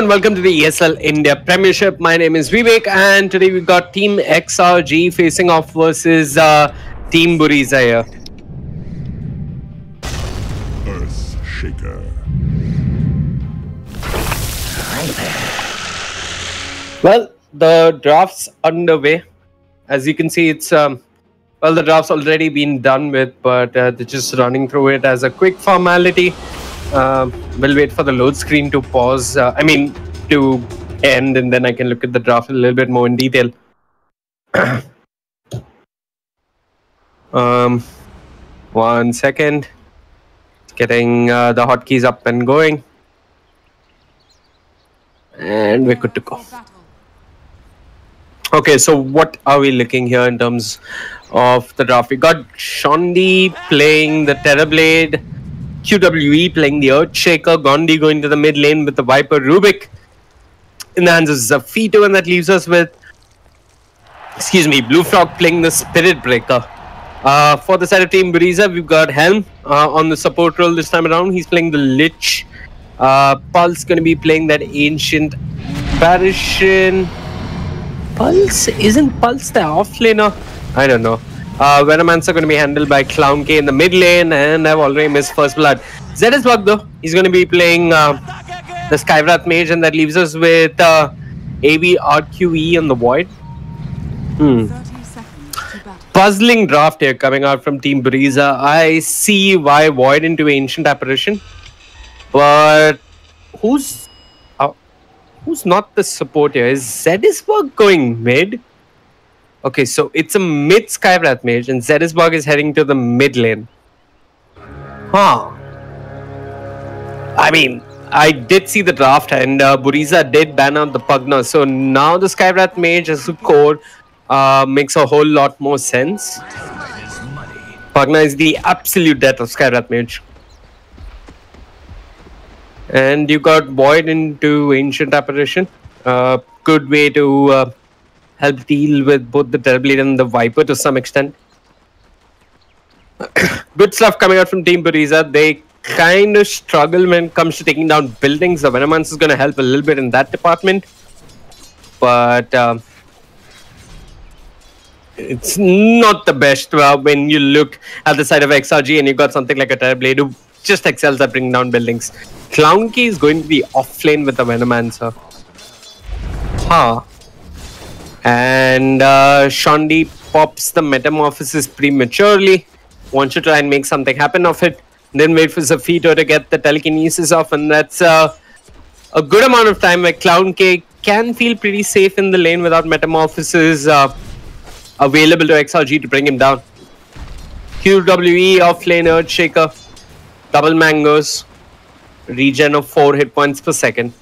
S6: and welcome to the ESL India Premiership. My name is Vivek, and today we've got Team XRG facing off versus Team Buriza here.
S7: Earth Shaker.
S6: Well, the draft's underway. As you can see, it's well, the draft's already been done with, but they're just running through it as a quick formality. We'll wait for the load screen to pause. To end, and then I can look at the draft a little bit more in detail. 1 second. Getting the hotkeys up and going. And we're good to go. Okay, so what are we looking here in terms of the draft? We got Shondi playing the Terrorblade, QWE playing the Earthshaker, Gondi going to the mid lane with the Viper, Rubik in the hands of Zafito, and that leaves us with, Blue Frog playing the Spirit Breaker. For the side of Team Buriza, we've got Helm on the support role this time around. He's playing the Lich. Pulse going to be playing that Ancient Apparition. Isn't Pulse the offlaner? I don't know. Venomancer going to be handled by Clown K in the mid lane, and I've already missed First Blood. Zedisbug though, he's going to be playing the Skywrath Mage, and that leaves us with AV RQE on the Void. Puzzling draft here coming out from Team Buriza. I see why Void into Ancient Apparition, but who's not the support here? Is Zedisbug going mid? Okay, so it's a mid Skywrath Mage, and Zedisbug is heading to the mid lane. I did see the draft, and Buriza did ban out the Pugna, so now the Skywrath Mage as a core makes a whole lot more sense. Pugna is the absolute death of Skywrath Mage. And you got Void into Ancient Apparition. Good way to help deal with both the Terrorblade and the Viper to some extent. Good stuff coming out from Team Buriza. They kind of struggle when it comes to taking down buildings. The Venomancer is going to help a little bit in that department. But it's not the best when you look at the side of XRG and you got something like a Terrorblade who just excels at bringing down buildings. Clownky is going to be offlane with the Venomancer. And Shondi pops the Metamorphosis prematurely. Wants to try and make something happen of it. Then wait for Zafito to get the telekinesis off, and that's a good amount of time where Clown K can feel pretty safe in the lane without Metamorphosis available to XRG to bring him down. QWE offlane Earthshaker. Double Mangoes. Regen of 4 hit points per second.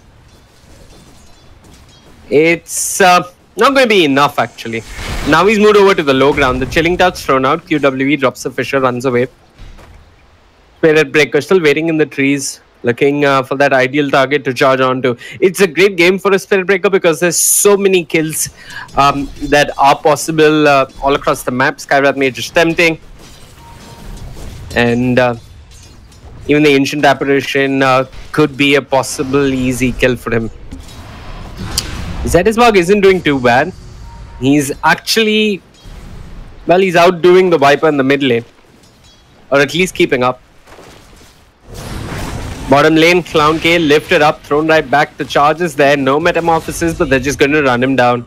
S6: It's not going to be enough actually. Now he's moved over to the low ground. The Chilling Touch thrown out. QWE drops the Fisher, runs away. Spirit Breaker still waiting in the trees, looking for that ideal target to charge onto. It's a great game for a Spirit Breaker because there's so many kills that are possible all across the map. Skywrath Mage is tempting. And even the Ancient Apparition could be a possible easy kill for him. Zedisbug isn't doing too bad. He's actually, well, he's outdoing the Viper in the mid lane. Or at least keeping up. Bottom lane, Clown K lifted up, thrown right back. The charge is there. No Metamorphosis, but they're just going to run him down.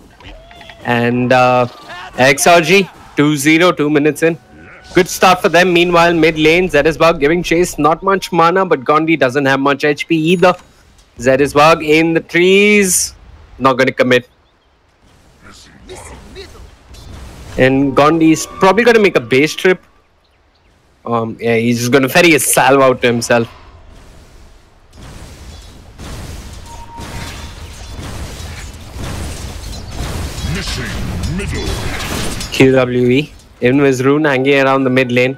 S6: And XRG, 2-0, 2 minutes in. Good start for them. Meanwhile, mid lane, Zedisbug giving chase. Not much mana, but Gondi doesn't have much HP either. Zedisbug in the trees. Not going to commit. And Gondi's probably going to make a base trip. Yeah, he's just going to ferry his salve out to himself. QWE in his rune, hanging around the mid lane.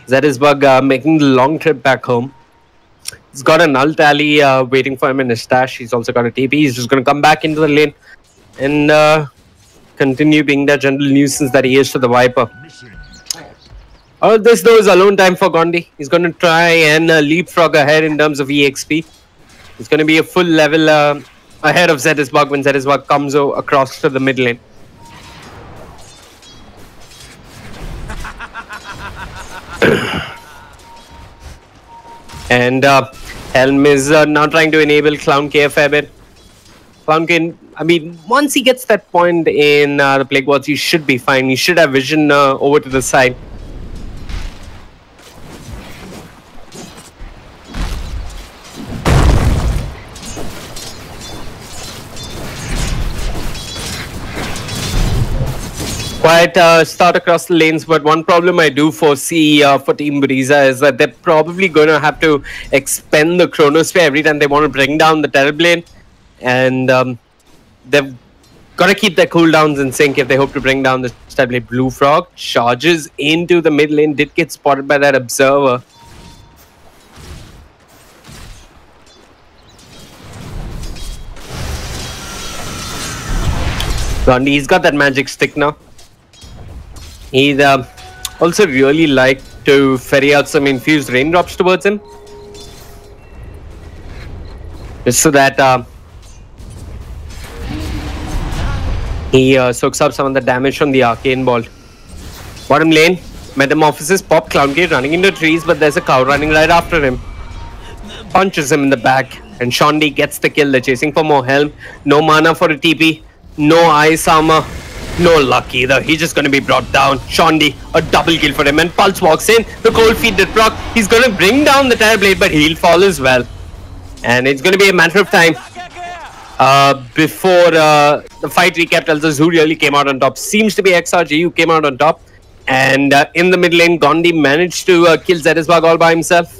S6: Zedisbug making the long trip back home. He's got a null tally waiting for him in his stash. He's also got a TP. He's just going to come back into the lane and continue being that general nuisance that he is to the Viper. All of this though is alone time for Gondi. He's going to try and leapfrog ahead in terms of EXP. It's going to be a full level ahead of Zetisbug when Zetisbug comes across to the mid lane. And Helm is now trying to enable Clown K a fair bit. Clown K, I mean, once he gets that point in the Plague Wards, he should be fine. He should have vision over to the side. Quite start across the lanes, but one problem I do foresee for Team Buriza is that they're probably going to have to expend the Chronosphere every time they want to bring down the Terrorblade. And they've got to keep their cooldowns in sync if they hope to bring down the Terrorblade. Blue Frog charges into the mid lane, did get spotted by that Observer. Gandhi, he's got that magic stick now. He'd also really like to ferry out some infused raindrops towards him. Just so that he soaks up some of the damage from the Arcane Ball. Bottom lane, Metamorphosis, Pop, Clown Gate running into trees, but there's a cow running right after him. Punches him in the back, and Shondi gets the kill. They're chasing for more Helm. No mana for a TP, no ice armor. No luck either. He's just going to be brought down. Shondi, a double kill for him. And Pulse walks in. The cold feet did proc. He's going to bring down the Terrorblade, but he'll fall as well. And it's going to be a matter of time before the fight recap tells us who really came out on top. Seems to be XRG who came out on top. And in the mid lane, Gandhi managed to kill Zetisbug all by himself.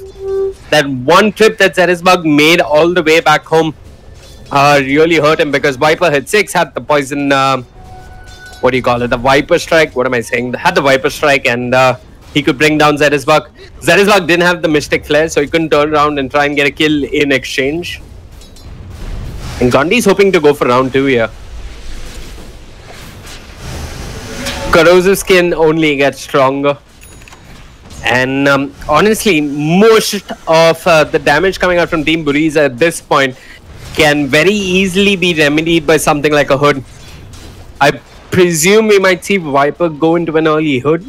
S6: That one trip that Zetisbug made all the way back home really hurt him because Viper hit 6, had the poison... what do you call it? The Viper Strike. What am I saying? Had the Viper Strike and he could bring down Zetisbug. Zetisbug didn't have the Mystic Flare, so he couldn't turn around and try and get a kill in exchange. And Gandhi's hoping to go for round 2 here. Corrosive Skin only gets stronger. And honestly, most of the damage coming out from Team Buriza at this point can very easily be remedied by something like a Hood. I presume we might see Viper go into an early Hood.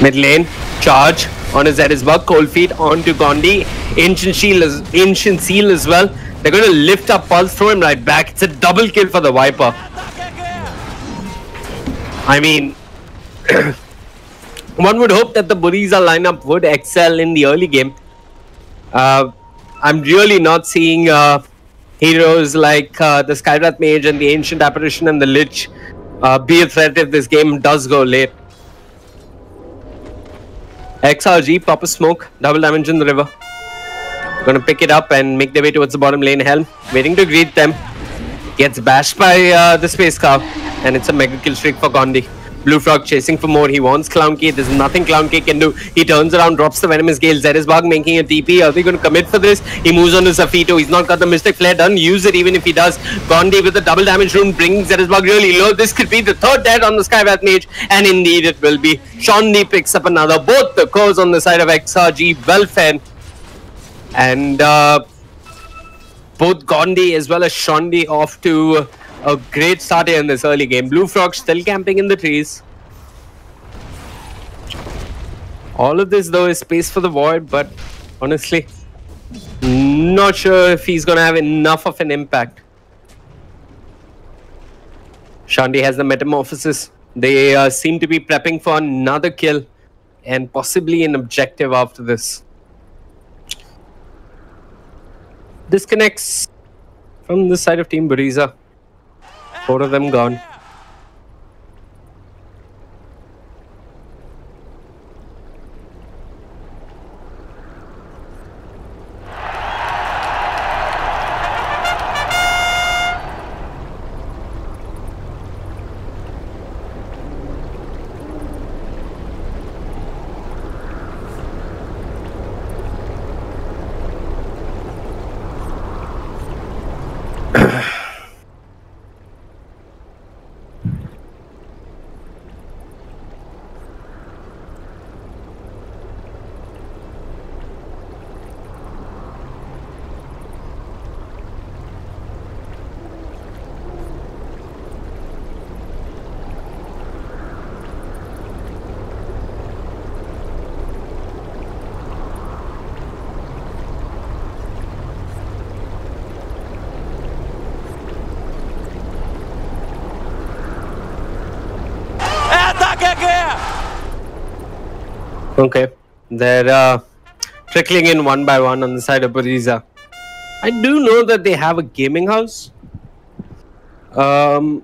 S6: Mid lane, charge on a Zetisbug, Cold Feet onto Gandhi, Ancient Seal as well. They're going to lift up Pulse, throw him right back. It's a double kill for the Viper. I mean, one would hope that the Buriza lineup would excel in the early game. I'm really not seeing heroes like the Skywrath Mage and the Ancient Apparition and the Lich be a threat if this game does go late. XRG, pop a smoke, double damage in the river. Gonna pick it up and make their way towards the bottom lane. Helm waiting to greet them. Gets bashed by the Space Cow, and it's a mega kill streak for Gandhi. Blue Frog chasing for more. He wants Clown K. There's nothing Clown K can do. He turns around, drops the Venomous Gale. Zetisbug making a TP. Are they going to commit for this? He moves on to Zafito. He's not got the Mystic Flare. Doesn't use it even if he does. Gandhi with the double damage rune bringing Zetisbug really low. This could be the third dead on the Skywrath Mage. And indeed it will be. Shondi picks up another. Both the cores on the side of XRG. Well fed. And both Gandhi as well as Shondi off to a great start here in this early game. Blue Frog still camping in the trees. All of this though is space for the Void, but honestly, not sure if he's going to have enough of an impact. Shondi has the Metamorphosis. They seem to be prepping for another kill and possibly an objective after this. Disconnects from the side of Team Buriza. 4 of them gone. Okay. They're trickling in one by one on the side of Buriza. I do know that they have a gaming house. Was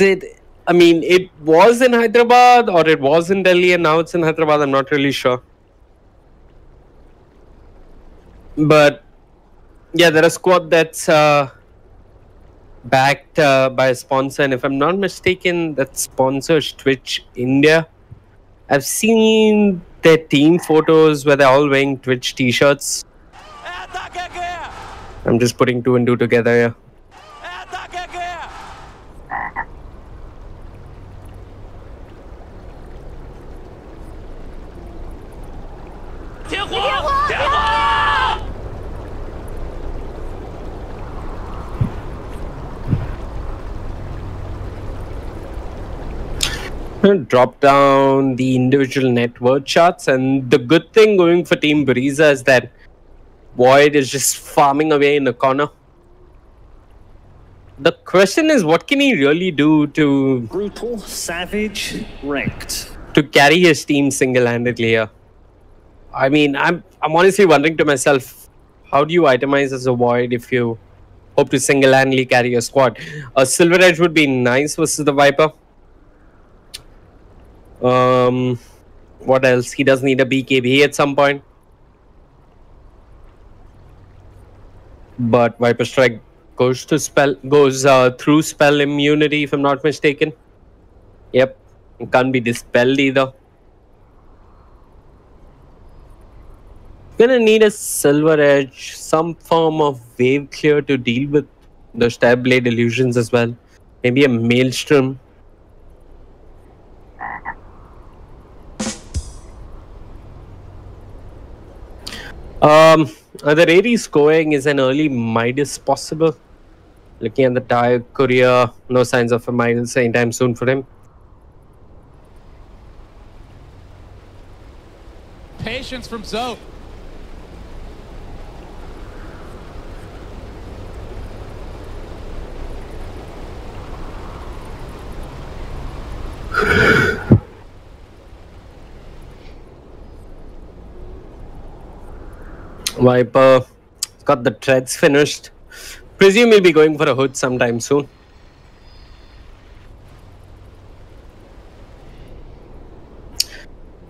S6: it? I mean, it was in Hyderabad or it was in Delhi and now it's in Hyderabad. I'm not really sure. But yeah, they're a squad that's backed by a sponsor. And if I'm not mistaken, that sponsors Twitch India. I've seen their team photos where they're all wearing Twitch t-shirts. I'm just putting two and two together here. Drop down the individual net worth charts, and the good thing going for Team Buriza is that Void is just farming away in the corner. The question is, what can he really do to
S5: Brutal, savage, wrecked.
S6: to carry his team single-handedly here? I mean, I'm honestly wondering to myself, how do you itemize as a Void if you hope to single-handedly carry a squad? A Silver Edge would be nice versus the Viper. What else? He does need a BKB at some point. But Viper Strike goes through spell immunity, if I'm not mistaken. Yep. It can't be dispelled either. Gonna need a Silver Edge, some form of wave clear to deal with the Stab Blade illusions as well. Maybe a Maelstrom. The rate he's going is an early Midas possible. Looking at the tire courier, no signs of a Midas anytime soon for him.
S8: Patience from Zoe.
S6: Viper got the treads finished. Presume he'll be going for a hood sometime soon.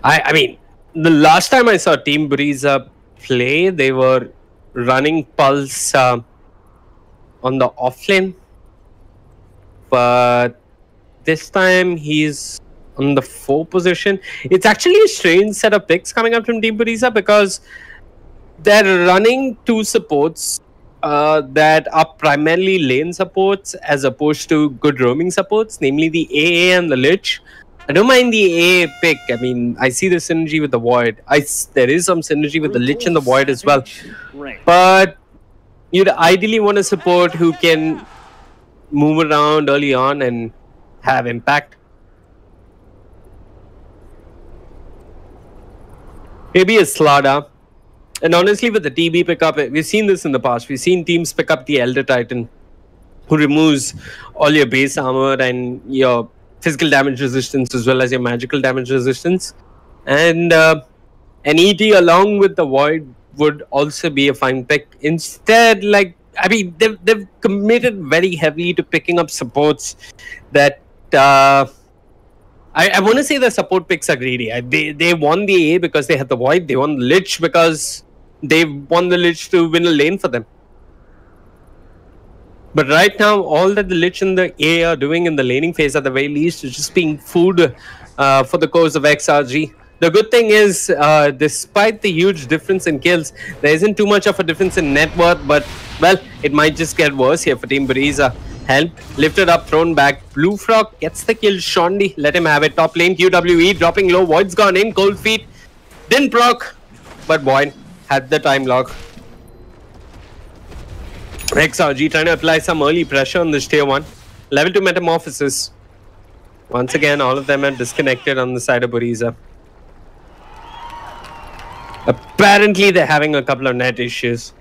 S6: I mean, the last time I saw Team Buriza play, they were running Pulse on the offlane. But this time he's on the 4 position. It's actually a strange set of picks coming up from Team Buriza because they're running 2 supports that are primarily lane supports as opposed to good roaming supports, namely the AA and the Lich. I don't mind the AA pick. I mean, I see the synergy with the Void. There is some synergy with the Lich and the Void as well. But you'd ideally want a support who can move around early on and have impact. Maybe a Slada. And honestly, with the TB pickup, we've seen this in the past. We've seen teams pick up the Elder Titan, who removes all your base armor and your physical damage resistance as well as your magical damage resistance. And an ET along with the Void would also be a fine pick. Instead, I mean, they've committed very heavily to picking up supports that I want to say the support picks are greedy. They won the A because they had the Void. They won the Lich because they won the Lich to win a lane for them. But right now, all that the Lich and the A are doing in the laning phase at the very least is just being food for the cause of XRG. The good thing is, despite the huge difference in kills, there isn't too much of a difference in net worth, but, well, it might just get worse here for Team Buriza. Help, lifted up, thrown back. Blue Frog gets the kill. Shondi, let him have it. Top lane, QWE, dropping low. Void's gone in. Cold Feet. Didn't proc, but Void had the time lock. XRG trying to apply some early pressure on this tier 1. Level 2 Metamorphosis. Once again, all of them are disconnected on the side of Buriza. Apparently, they're having a couple of net issues.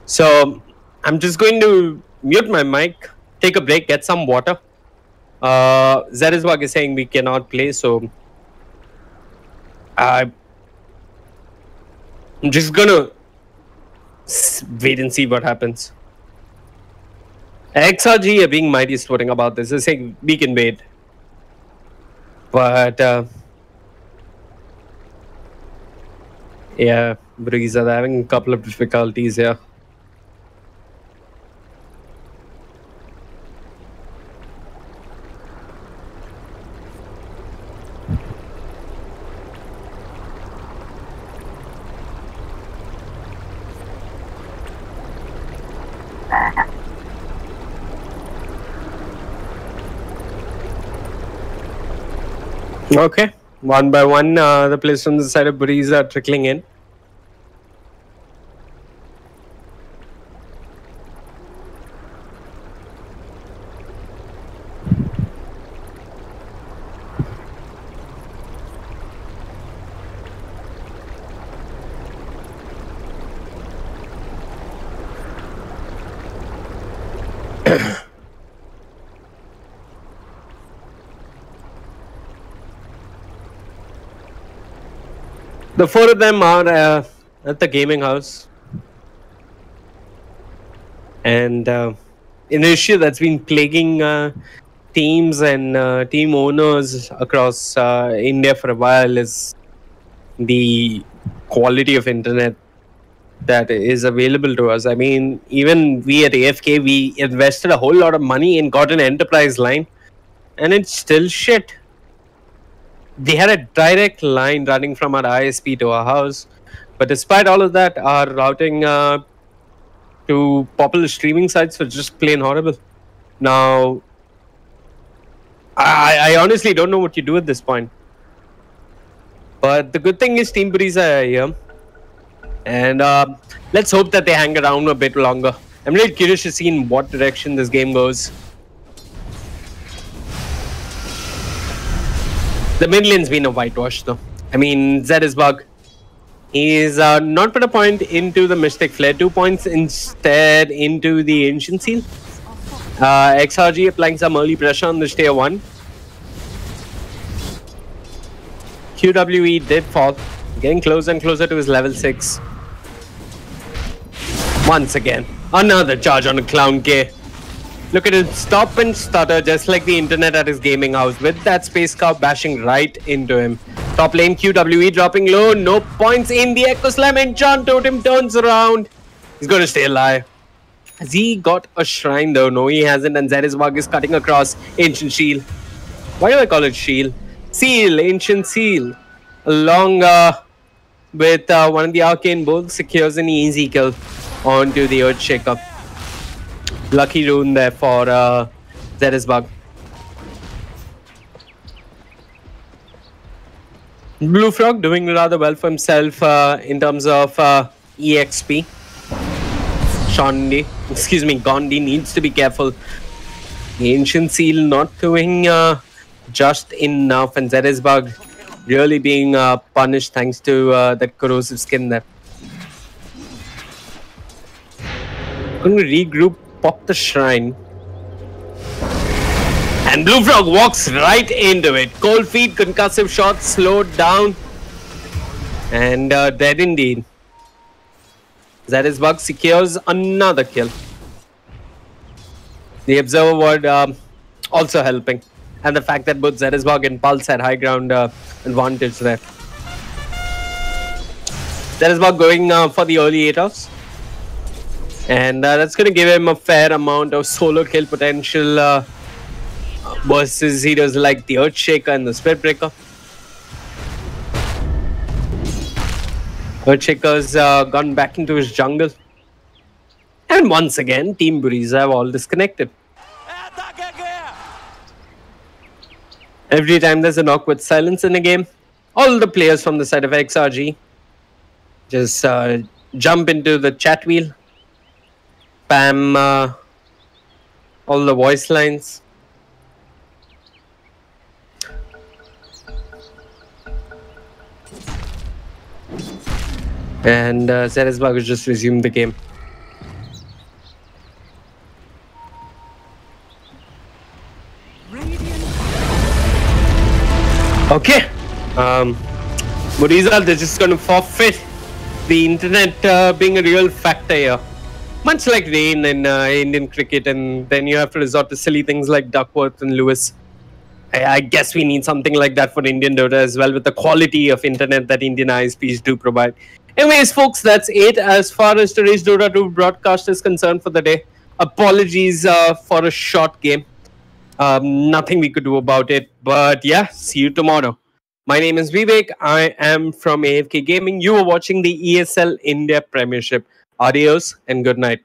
S6: So, I'm just going to mute my mic, take a break, get some water. Zerizwag is saying we cannot play, so I'm just gonna wait and see what happens. XRG are being mighty sweating about this. They're saying we can wait. But yeah, Buriza, they're having a couple of difficulties here. Okay, one by one, the players from the side of Buriza are trickling in. The four of them are at the gaming house. And an issue that's been plaguing teams and team owners across India for a while is the quality of internet that is available to us. I mean, even we at AFK, we invested a whole lot of money and got an enterprise line, and it's still shit. They had a direct line running from our ISP to our house, but despite all of that, our routing to popular streaming sites was just plain horrible. Now, I honestly don't know what you do at this point. But the good thing is Team Buriza are here, and let's hope that they hang around a bit longer. I'm really curious to see in what direction this game goes. The mid lane's been a whitewash though. I mean, Zedisbug, he's not put a point into the Mystic Flare, 2 points instead into the Ancient Seal. XRG applying some early pressure on this tier 1. QWE did fall, getting closer and closer to his level 6. Once again, another charge on a Clown K. Look at him stop and stutter just like the internet at his gaming house with that space cow bashing right into him. Top lane QWE dropping low, no points in the Echo Slam. Enchant Totem turns around. He's going to stay alive. Has he got a shrine though? No, he hasn't, and Zedisbug is cutting across Ancient Shield. Why do I call it Shield? Seal, Ancient Seal. Along with one of the Arcane Bolts secures an easy kill onto the Earthshaker. Lucky rune there for Zedisbug. Blue Frog doing rather well for himself in terms of EXP. Gandhi needs to be careful. The Ancient Seal not doing just enough, and Zedisbug really being punished thanks to that corrosive skin there. Going to regroup, pop the shrine. And Blue Frog walks right into it. Cold feet, concussive shots, slowed down. And dead indeed. Zedisbug secures another kill. The Observer Ward also helping. And the fact that both Zedisbug and Pulse had high ground advantage there. Zedisbug going for the early 8-offs. And that's going to give him a fair amount of solo kill potential versus heroes like the Earthshaker and the Spirit Breaker. Earthshaker's gone back into his jungle. And once again, Team Buriza have all disconnected. Every time there's an awkward silence in a game, all the players from the side of XRG just jump into the chat wheel, spam all the voice lines. And Zedisbug has just resumed the game. Okay. Buriza, they're just going to forfeit the internet being a real factor here. Much like rain in Indian cricket, and then you have to resort to silly things like Duckworth and Lewis. I guess we need something like that for Indian Dota as well, with the quality of internet that Indian ISPs do provide. Anyways, folks, that's it as far as today's Dota 2 broadcast is concerned for the day. Apologies for a short game. Nothing we could do about it. But yeah, see you tomorrow. My name is Vivek. I am from AFK Gaming. You are watching the ESL India Premiership. Adios and good night.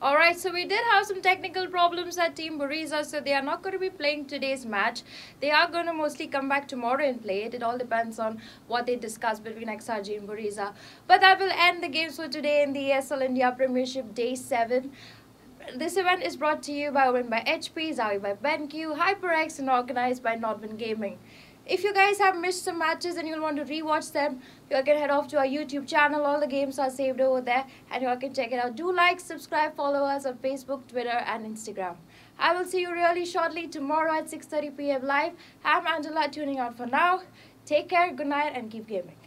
S2: Alright, so we did have some technical problems at Team Buriza, so they are not going to be playing today's match. They are going to mostly come back tomorrow and play it. It all depends on what they discuss between XRG and Buriza. But that will end the games for today in the ESL India Premiership Day 7. This event is brought to you by Win by HP, Zawi by BenQ, HyperX, and organized by Nodwin Gaming. If you guys have missed some matches and you'll want to rewatch them, you can head off to our YouTube channel. All the games are saved over there and you can check it out. Do like, subscribe, follow us on Facebook, Twitter and Instagram. I will see you really shortly tomorrow at 6:30 PM live. I'm Angela tuning out for now. Take care, good night and keep gaming.